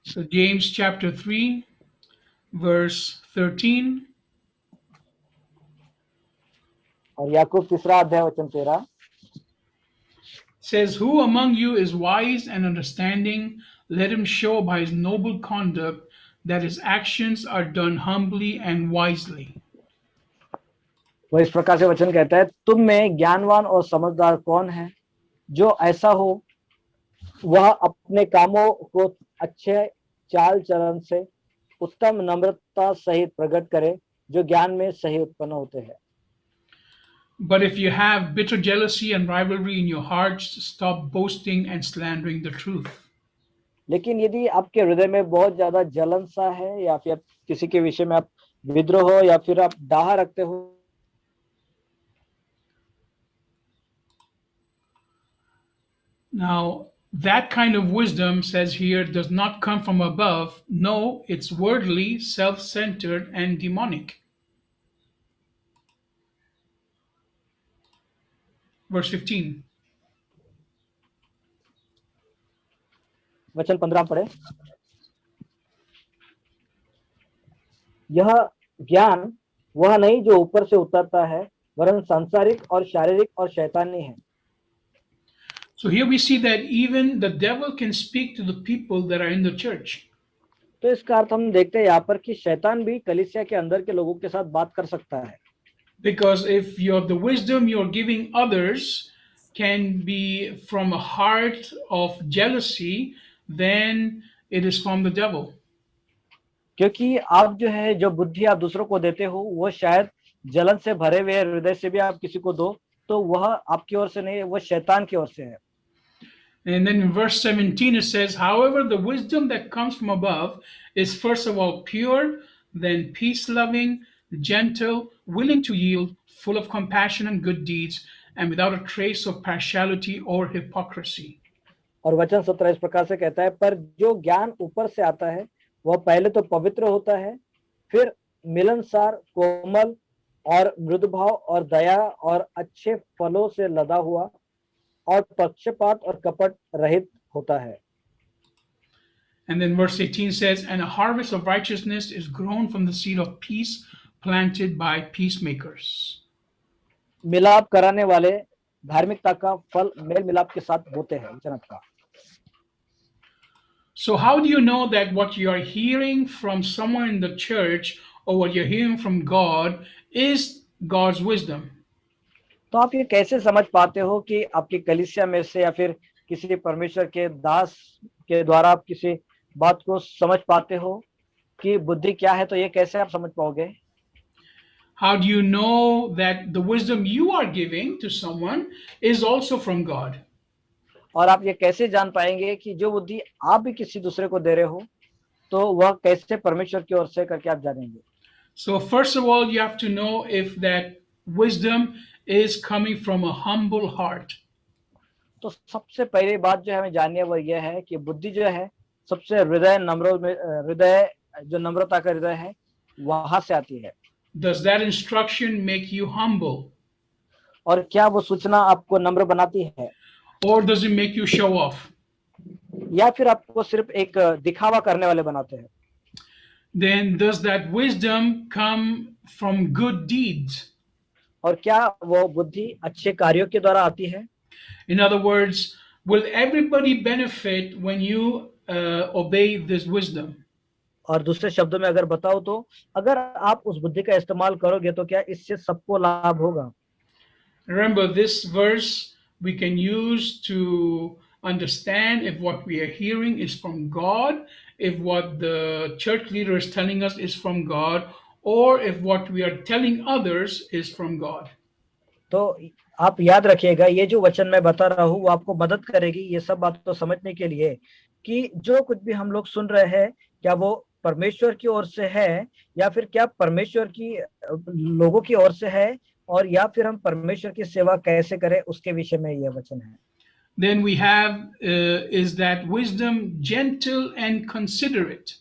So James chapter 3 verse 13. और याकूब तीसरा अध्याय वचन 13 says, "Who among you is wise and understanding? Let him show by his noble conduct that his actions are done humbly and wisely." वो इस प्रकार से वचन कहता है, तुम में ज्ञानवान और समझदार कौन है, जो ऐसा हो वह अपने कामों को अच्छे चाल चलन से उत्तम नम्रता सहित प्रकट करे, जो ज्ञान में सही उत्पन्न होते हैं। But if you have bitter jealousy and rivalry in your hearts, stop boasting and slandering the truth. लेकिन यदि आपके हृदय में बहुत ज्यादा जलन सा है, या फिर किसी के विषय में आप विद्रोह हो, या फिर आप डाह रखते हो, Now, that kind of wisdom, says here, does not come from above. No, it's worldly, self centered, and demonic. Verse 15. वचन 15 पढ़े। यह ज्ञान वह नहीं जो ऊपर से उतरता है, वरन सांसारिक और शारीरिक और शैतानी है। So here we see that even the devil can speak to the people that are in the church. तो इसका अर्थ हम देखते हैं यहाँ पर कि शैतान भी कलीसिया के अंदर के लोगों के साथ बात कर सकता है। Because if the wisdom you're giving others can be from a heart of jealousy, then it is from the devil. क्योंकि आप जो बुद्धि आप दूसरों को देते हो, वो शायद जलन से भरे हुए हृदय से भी आप किसी को दो, तो वह आपकी ओर से नहीं, वो शैतान की ओर से है। And then in verse 17 it says, "However, the wisdom that comes from above is first of all pure, then peace-loving, gentle, willing to yield, full of compassion and good deeds, and without a trace of partiality or hypocrisy." और वचन 17 इस प्रकार से कहता है, पर जो ज्ञान ऊपर से आता है वह पहले तो पवित्र होता है, फिर मिलनसार, कोमल और मृदुभाव और दया और अच्छे फलों से लदा हुआ और पक्षपात और कपट रहित होता है। And then verse 18 says, "And a harvest of righteousness is grown from the seed of peace planted by peacemakers." मिलाप कराने वाले धार्मिकता का फल मेल मिलाप के साथ बोते हैं, जनक का। So how do you know that what you are hearing from someone in the church or what you're hearing from God is God's wisdom? तो आप ये कैसे समझ पाते हो कि आपकी कलीसिया में से या फिर किसी परमेश्वर के दास के द्वारा आप किसी बात को समझ पाते हो कि बुद्धि क्या है? तो ये कैसे आप समझ पाओगे? How do you know that the wisdom you are giving to someone is also from God? और आप ये कैसे जान पाएंगे कि जो बुद्धि आप भी किसी दूसरे को दे रहे हो, तो वह कैसे परमेश्वर की ओर से करके आप जानेंगे? So first of all, you have to know if that wisdom is coming from a humble heart. तो सबसे पहली बात जो हमें जाननी है वो यह है कि बुद्धि जो है सबसे हृदय जो नम्रता का हृदय है वहां से आती है। Does that instruction make you humble? और क्या वो सूचना आपको नम्र बनाती है? Or does it make you show off? या फिर आपको सिर्फ एक दिखावा करने वाले बनाते हैं? Then does that wisdom come from good deeds? और क्या वो बुद्धि अच्छे कार्यों के द्वारा आती है? In other words, will everybody benefit when you obey this wisdom? और दूसरे शब्दों में अगर बताओ तो अगर आप उस बुद्धि का इस्तेमाल करोगे तो क्या इससे सबको लाभ होगा? Remember, this verse we can use to understand if what we are hearing is from God, if what the church leader is telling us is from God, or if what we are telling others is from God. तो आप याद रखिएगा, ये जो वचन मैं बता रहा हूँ वो आपको मदद करेगी ये सब बात तो समझने के लिए कि जो कुछ भी हम लोग सुन रहे हैं क्या वो परमेश्वर की ओर से है, या फिर क्या परमेश्वर की लोगों की ओर से है, और या फिर हम परमेश्वर की सेवा कैसे करें उसके विषय में यह वचन है। Then we have is that wisdom gentle and considerate.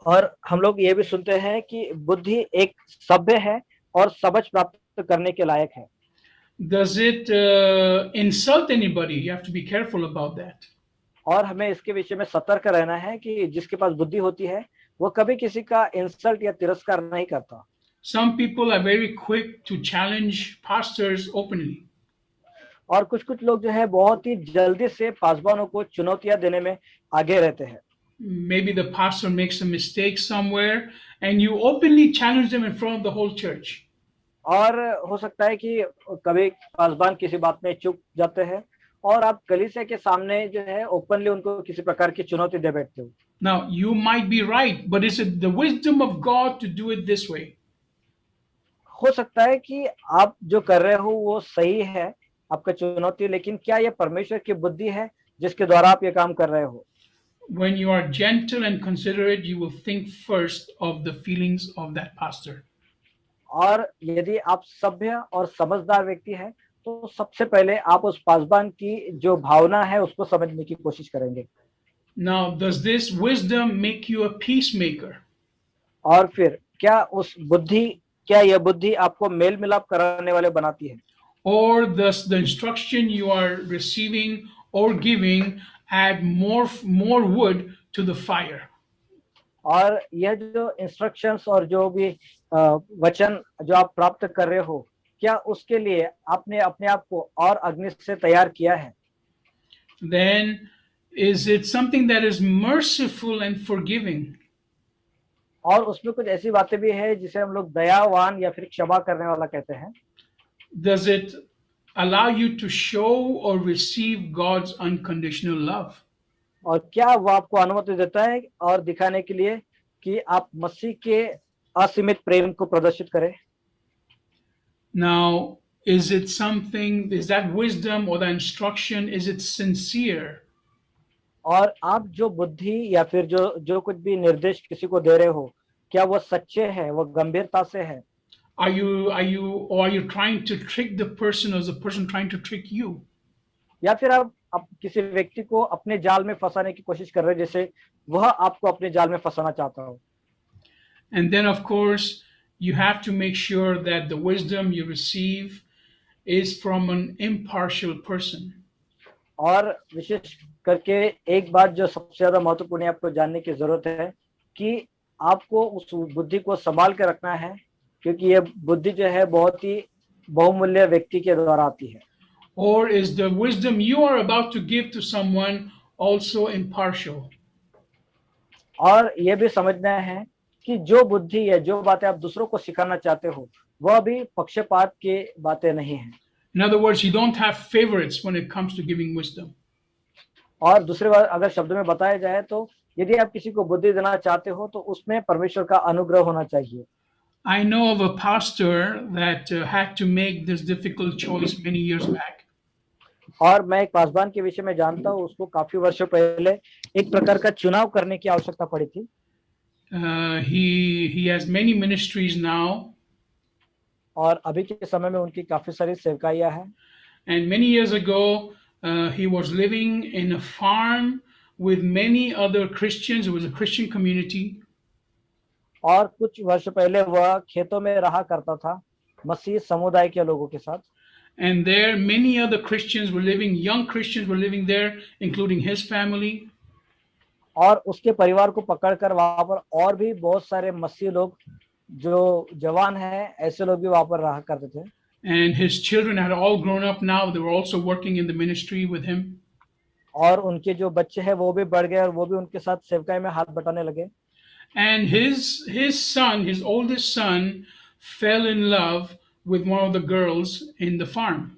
और हम लोग ये भी सुनते हैं कि बुद्धि एक सभ्य है और समझ प्राप्त करने के लायक है। Does it insult anybody? You have to be careful about that. और हमें इसके विषय में सतर्क रहना है कि जिसके पास बुद्धि होती है वो कभी किसी का इंसल्ट या तिरस्कार नहीं करता। Some people are very quick to challenge pastors openly. और कुछ-कुछ लोग जो है बहुत ही जल्दी से पासवानों को चुनौतियाँ देने में आगे रहते हैं। Maybe the pastor makes a mistake somewhere and you openly challenge them in front of the whole church. और हो सकता है कि कभी पासवान किसी बात में चूक जाते हैं और आप कलीसिया के सामने जो है ओपनली उनको किसी प्रकार की चुनौती दे बैठते हो। Now, you might be right, but is it the wisdom of God to do it this way? हो सकता है कि आप जो कर रहे हो वो सही है, आपका चुनौती, लेकिन क्या ये परमेश्वर की बुद्धि है जिसके द्वारा आप ये काम कर रहे हो? When you are gentle and considerate, you will think first of the feelings of that pastor. और यदि आप सभ्य और समझदार व्यक्ति हैं, तो सबसे पहले आप उस पासवान की जो भावना है उसको समझने की कोशिश करेंगे। Now, does this wisdom make you a peacemaker? और फिर क्या यह बुद्धि आपको मेल-मिलाप कराने वाले बनाती है? Or does the instruction you are receiving or giving add more wood to the fire? और यह जो इंस्ट्रक्शंस और जो भी वचन जो आप प्राप्त कर रहे हो, क्या उसके लिए आपने अपने आप को और अग्नि से तैयार किया है? Then is it something that is merciful and forgiving? और उसमें कुछ ऐसी बातें भी है जिसे हम लोग दयावान या फिर क्षमा करने वाला कहते हैं। Does it allow you to show or receive God's unconditional love? और क्या वो आपको अनुमति देता है और दिखाने के लिए कि आप मसीह के असीमित प्रेम को प्रदर्शित करें? Now, is that wisdom or the instruction, is it sincere? और आप जो बुद्धि या फिर जो जो कुछ भी निर्देश किसी को दे रहे हो, क्या वो सच्चे हैं, वो गंभीरता से है? Or are you trying to trick the person, or is the person trying to trick you? या फिर आप किसी व्यक्ति को अपने जाल में फंसाने की कोशिश कर रहे हो, जैसे वह आपको अपने जाल में फंसाना चाहता हो। And then, of course, you have to make sure that the wisdom you receive is from an impartial person. और विशेष करके एक बात जो सबसे ज्यादा महत्वपूर्ण है, आपको जानने की जरूरत है कि आपको उस बुद्धि को संभाल के रखना है, क्योंकि ये बुद्धि जो है बहुत ही बहुमूल्य व्यक्ति के द्वारा आती है। Or is the wisdom you are about to give to someone also impartial? और ये भी समझना है कि जो बुद्धि है, जो बातें आप दूसरों को सिखाना चाहते हो, वह भी पक्षपात की बातें नहीं है। In other words, you don't have favorites when it comes to giving wisdom. और दूसरी बात अगर शब्द में बताया जाए तो यदि आप किसी को बुद्धि देना चाहते हो तो उसमें परमेश्वर का अनुग्रह होना चाहिए। I know of a pastor that had to make this difficult choice many years back. और मैं एक पासवान के विषय में जानता हूँ, उसको काफी वर्षों पहले एक प्रकार का चुनाव करने की आवश्यकता पड़ी थी। He has many ministries now, और अभी के समय में उनकी काफी सारी सेवकाइयां हैं। and many years ago, he was living in a farm with many other Christians. It was a Christian community. और कुछ वर्ष पहले वह खेतों में रहा करता था मसीह समुदाय के लोगों के साथ। And there, many other Christians were living, young Christians were living there, including his family. और उसके परिवार को पकड़कर वहां पर और भी बहुत सारे मसीह लोग जो जवान हैं, ऐसे लोग भी वहां पर रहा करते थे। And his children had all grown up now. They were also working in the ministry with him. और उनके जो बच्चे हैं वो भी बढ़ गए और वो भी उनके साथ सेवकाई में हाथ बटाने लगे। And his son, his oldest son, fell in love with one of the girls in the farm.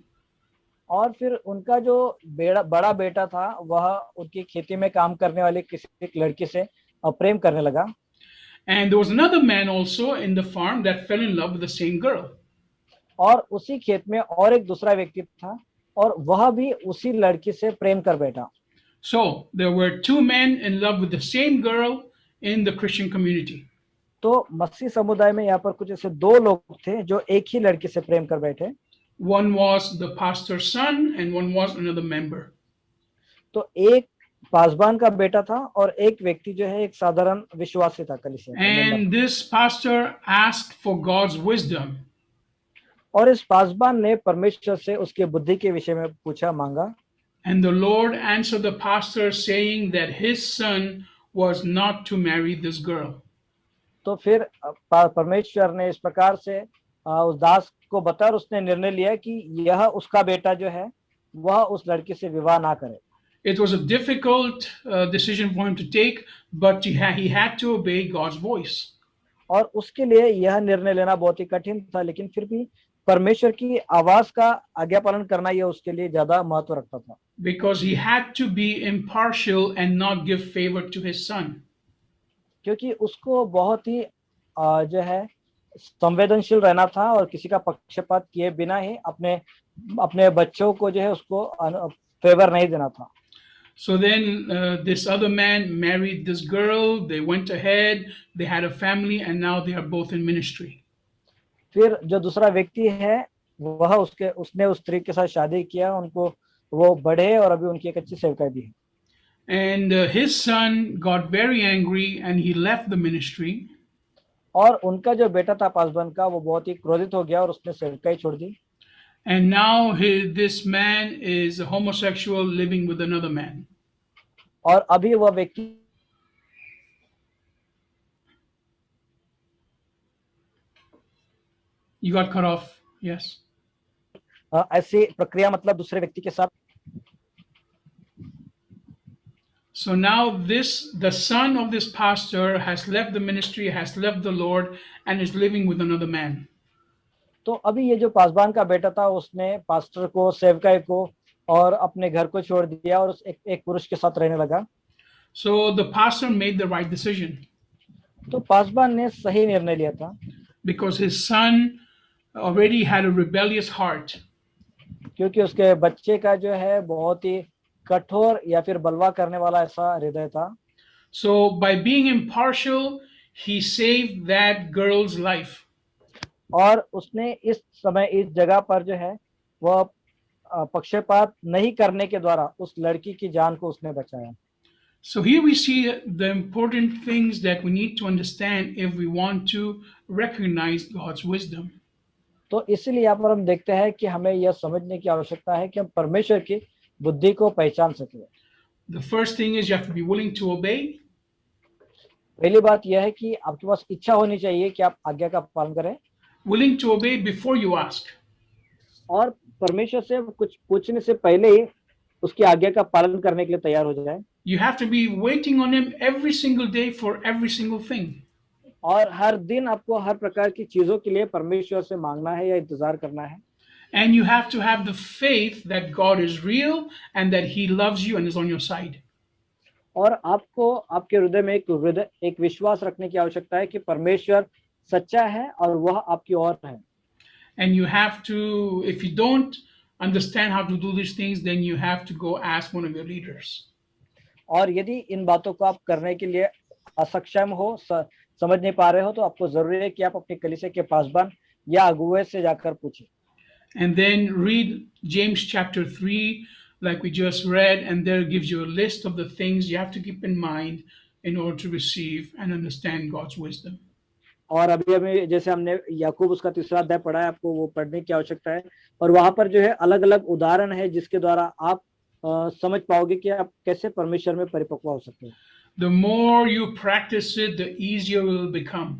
और फिर उनका जो बड़ा बेटा था वह उनकी खेती में काम करने वाली किसी एक लड़की से प्रेम करने लगा। And there was another man also in the farm that fell in love with the same girl. और उसी खेत में और एक दूसरा व्यक्ति था और वह भी उसी लड़की से प्रेम कर बैठा। So there were two men in love with the same girl in the Christian community. तो मसीह समुदाय में यहाँ पर कुछ ऐसे दो लोग थे जो एक ही लड़की से प्रेम कर बैठे। One was the pastor's son and one was another member. तो एक पासवान का बेटा था और एक व्यक्ति जो है एक साधारण विश्वासी था कलीसिया का member. And this pastor asked for God's wisdom. और इस पासवान ने परमेश्वर से उसके बुद्धि के विषय में पूछा, मांगा। And the Lord answered the pastor saying that his son was not to marry this girl. तो फिर परमेश्वर ने इस प्रकार से उस दास को बताया और उसने निर्णय लिया कि यह उसका बेटा जो है वह उस लड़की से विवाह ना करे। It was a difficult decision for him to take, but he had to obey God's voice. और उसके लिए यह निर्णय लेना बहुत ही कठिन था, लेकिन फिर भी परमेश्वर की आवाज का आज्ञा पालन करना यह उसके लिए ज्यादा महत्व रखता था। Because he had to be impartial and not give favor to his son. क्योंकि उसको बहुत ही जो है संवेदनशील रहना था और किसी का पक्षपात किए बिना ही अपने अपने बच्चों को जो है उसको फेवर नहीं देना था। So then this other man married this girl, they went ahead, they had a family, and now they are both in ministry. फिर जो दूसरा व्यक्ति है वह उसने उस स्त्री के साथ शादी किया, उनको वो बढ़े और अभी उनकी एक अच्छी सेवकाई भी है। And his son got very angry and he left the ministry. और उनका जो बेटा था पासवान का, वो बहुत ही क्रोधित हो गया और उसने सेवकाई छोड़ दी। And now this man is a homosexual living with another man. और अभी वह व्यक्ति You got cut off. Yes. ऐसी प्रक्रिया मतलब दूसरे व्यक्ति के साथ। So now the son of this pastor has left the ministry, has left the Lord, and is living with another man. तो अभी ये जो पासवान का बेटा था उसने पास्टर को, सेवकाई को और अपने घर को छोड़ दिया और एक पुरुष के साथ रहने लगा। So the pastor made the right decision. तो पासवान ने सही निर्णय लिया था, because his son already had a rebellious heart. क्योंकि उसके बच्चे का जो है बहुत ही कठोर या फिर बलवा करने वाला ऐसा हृदय था। So by being impartial, he saved that girl's life. और उसने इस समय इस जगह पर जो है वह पक्षपात नहीं करने के द्वारा उस लड़की की जान को उसने बचाया। So here we see the important things that we need to understand if we want to recognize God's wisdom. तो इसीलिए यहाँ पर हम देखते हैं कि हमें यह समझने की आवश्यकता है कि हम परमेश्वर की बुद्धि को पहचान सकें। The first thing is you have to be willing to obey. पहली बात यह है कि आपके पास इच्छा होनी चाहिए कि आप आज्ञा का पालन करें। Willing to obey before you ask. और परमेश्वर से कुछ पूछने से पहले ही उसकी आज्ञा का पालन करने के लिए तैयार हो जाए। You have to be waiting on him every single day for every single thing. और हर दिन आपको हर प्रकार की चीजों के लिए परमेश्वर से मांगना है या इंतजार करना है। And you have to have the faith that God is real and that he loves you and is on your side. और आपको आपके हृदय में एक विश्वास रखने की आवश्यकता है कि परमेश्वर सच्चा है और वह आपकी ओर है। And you have to, if you don't understand how to do these things, then you have to go ask one of your leaders. और यदि इन बातों को आप करने के लिए असक्षम हो, समझ नहीं पा रहे हो, तो आपको जरूरी है कि आप अपने कलीसिया के पासबान या अगुवे से जाकर पूछें। And then read James chapter 3 like we just read, and there gives you a list of the things you have to keep in mind in order to receive and understand God's wisdom. और अभी अभी जैसे हमने याकूब उसका तीसरा अध्याय पढ़ा है, आपको वो पढ़ने की आवश्यकता है और वहां पर जो है अलग अलग उदाहरण है जिसके द्वारा आप समझ पाओगे कि आप कैसे परमेश्वर में परिपक्व हो सकते हैं। The more you practice it, the easier it will become.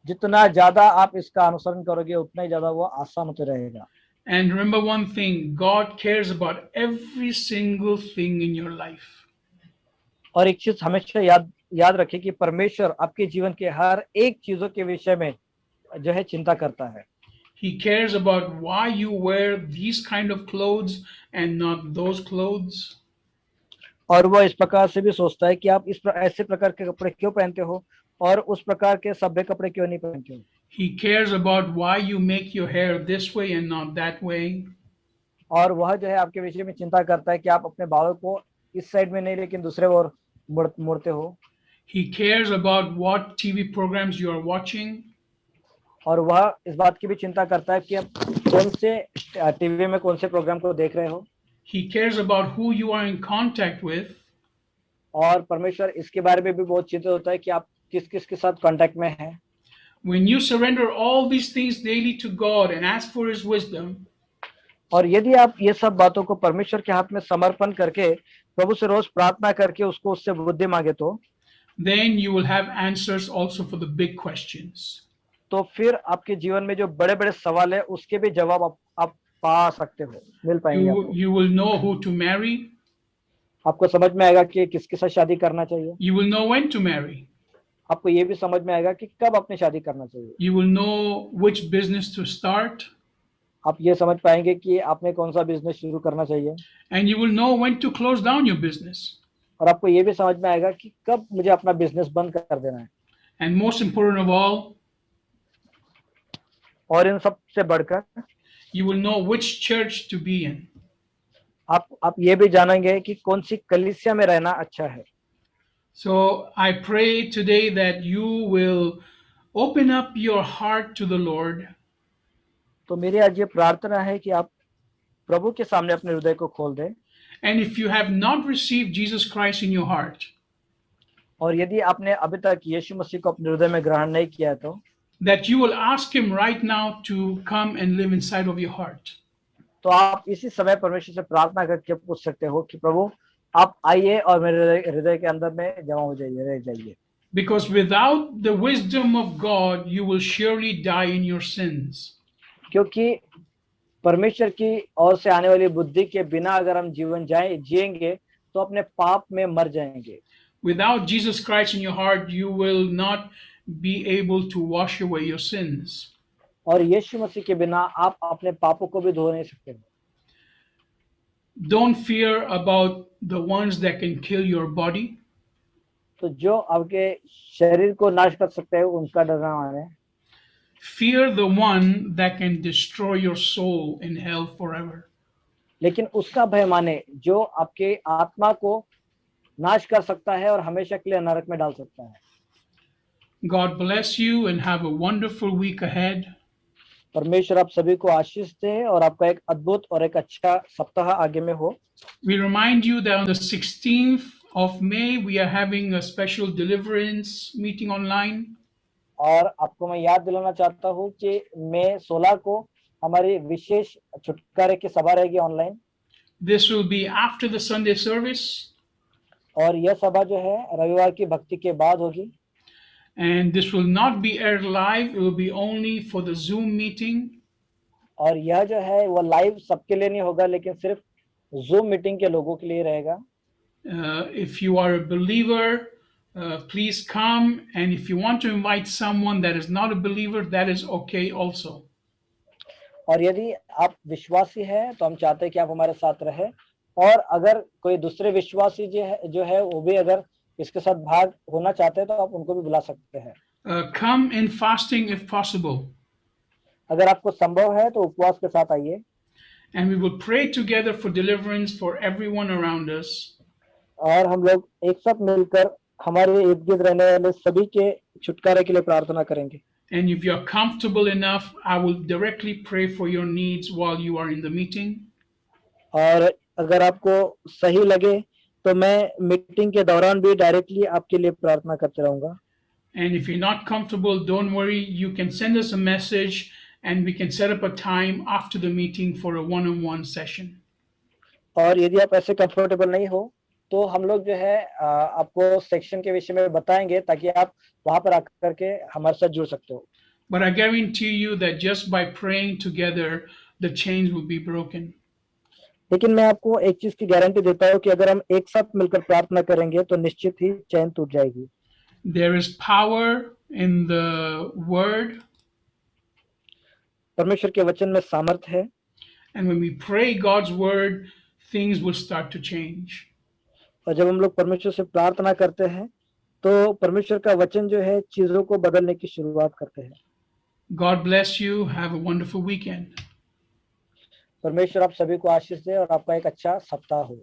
जितना ज्यादा आप इसका अनुसरण करोगे उतना ही ज्यादा वो आसान होते रहेगा। And remember one thing, God cares about every single thing in your life. और एक चीज हमेशा याद रखें कि परमेश्वर आपके जीवन के हर एक चीजों के विषय में जो है चिंता करता है। He cares about why you wear these kind of clothes and not those clothes. और वह इस प्रकार से भी सोचता है कि आप ऐसे प्रकार के कपड़े क्यों पहनते हो और उस प्रकार के सभ्य कपड़े क्यों नहीं पहनते हो। He cares about why you make your hair this way and not that way. और वह जो है आपके विषय में चिंता करता है कि आप अपने बालों को इस साइड में नहीं लेकिन दूसरे ओर मोड़ते हो। He cares about what TV programs you are watching. और वह इस बात की भी चिंता करता है कि आप कौन से टीवी में कौन से प्रोग्राम को देख रहे हो। He cares about who you are in contact with. और परमेश्वर इसके बारे में भी बहुत चिंतित होता है कि आप किस किस के साथ कांटेक्ट में हैं। When you surrender all these things daily to God and ask for his wisdom, और यदि आप ये सब बातों को परमेश्वर के हाथ में समर्पण करके प्रभु से रोज प्रार्थना करके उसको उससे बुद्धि मांगे तो then you will have answers also for the big questions. तो फिर आपके जीवन में जो बड़े बड़े सवाल है उसके भी जवाब आप पा सकते हो, मिल पाएंगे आपको। You will know who to marry. आपको समझ में आएगा कि किसके साथ शादी करना चाहिए। You will know when to marry. आपको ये भी समझ में आएगा कि कब अपनी शादी करना चाहिए। You will know which business to start. आप ये समझ पाएंगे कि आपने कौन सा बिजनेस शुरू करना चाहिए। And you will know when to close down your business. और आपको ये भी समझ में आएगा कि कब मुझे अपना बिजनेस बंद कर देना है। And most important of all, और इन सब से बढ़कर you will know which church to be in. आप ये भी जानेंगे कि कौन सी कलीसिया में रहना अच्छा है। So I pray today that you will open up your heart to the Lord. तो मेरी आज ये प्रार्थना है कि आप प्रभु के सामने अपने हृदय को खोल दें। And if you have not received Jesus Christ in your heart, और यदि आपने अभी तक यीशु मसीह को अपने हृदय में ग्रहण नहीं किया तो that you will ask Him right now to come and live inside of your heart. तो आप इसी समय परमेश्वर से प्रार्थना करके पूछ सकते हो कि प्रभु आप आइए और मेरे हृदय के अंदर में जमा हो जाइए, रह जाइए। Because without the wisdom of God, you will surely die in your sins. क्योंकि परमेश्वर की ओर से आने वाली बुद्धि के बिना अगर हम जीवन जिएंगे तो अपने पाप में मर जाएंगे। Without Jesus Christ in your heart, you will not be able to wash away your sins. और यीशु मसीह के बिना आप अपने पापों को भी धो नहीं सकते। Don't fear about the ones that can kill your body. तो जो आपके शरीर को नाश कर सकते हैं उनका डरना माने। Fear the one that can destroy your soul in hell forever. लेकिन उसका भय माने जो आपके आत्मा को नाश कर सकता है और हमेशा के लिए नरक में डाल सकता है। God bless you and have a wonderful week ahead. परमेश्वर आप सभी को आशीष दे और आपका एक अद्भुत और एक अच्छा सप्ताह आगे में हो। We remind you that on the 16th of May, we are having a special deliverance meeting online. और आपको मैं याद दिलाना चाहता हूँ कि मई 16 को हमारी विशेष छुटकारे की सभा रहेगी online. This will be after the Sunday service. और यह सभा जो है रविवार की भक्ति के बाद होगी। And this will not be aired live. It will be only for the Zoom meeting. और यह जो है वो लाइव सबके लिए नहीं होगा लेकिन सिर्फ जूम मीटिंग के लोगों के लिए रहेगा। If you are a believer, please come. And if you want to invite someone that is not a believer, that is okay also. और यदि आप विश्वासी हैं तो हम चाहते हैं कि आप हमारे साथ रहें। और अगर कोई दूसरे विश्वासी जो है वो भी अगर इसके साथ भाग होना चाहते हैं तो आप उनको भी बुला सकते हैं। Come in fasting if possible. अगर आपको संभव है तो उपवास के साथ आइए। And we will pray together for deliverance for everyone around us. और हम लोग एक साथ मिलकर हमारे इर्द गिर्द रहने वाले सभी के छुटकारे के लिए प्रार्थना करेंगे। And if you are comfortable enough, I will directly pray for your needs while you are in the meeting. और अगर आपको सही लगे तो मैं मीटिंग के दौरान भी डायरेक्टली आपके लिए प्रार्थना करते रहूंगा। And if you're not comfortable, don't worry. You can send us a message and we can set up a time after the meeting for a one-on-one session. और यदि आप ऐसे कंफर्टेबल नहीं हो तो हम लोग जो है आपको सेक्शन के विषय में बताएंगे ताकि आप वहां पर आकर के हमारे साथ जुड़ सकते हो। But I guarantee you that just by praying together, the chains will be broken. लेकिन मैं आपको एक चीज की गारंटी देता हूँ कि अगर हम एक साथ मिलकर प्रार्थना करेंगे तो निश्चित ही चैन टूट जाएगी। There is power in the word. परमेश्वर के वचन में सामर्थ्य है। And when we pray God's word, things will start to change. और जब हम लोग परमेश्वर से प्रार्थना करते हैं तो परमेश्वर का वचन जो है चीजों को बदलने की शुरुआत करते हैं। God bless you. Have a wonderful weekend. परमेश्वर आप सभी को आशीष दे और आपका एक अच्छा सप्ताह हो।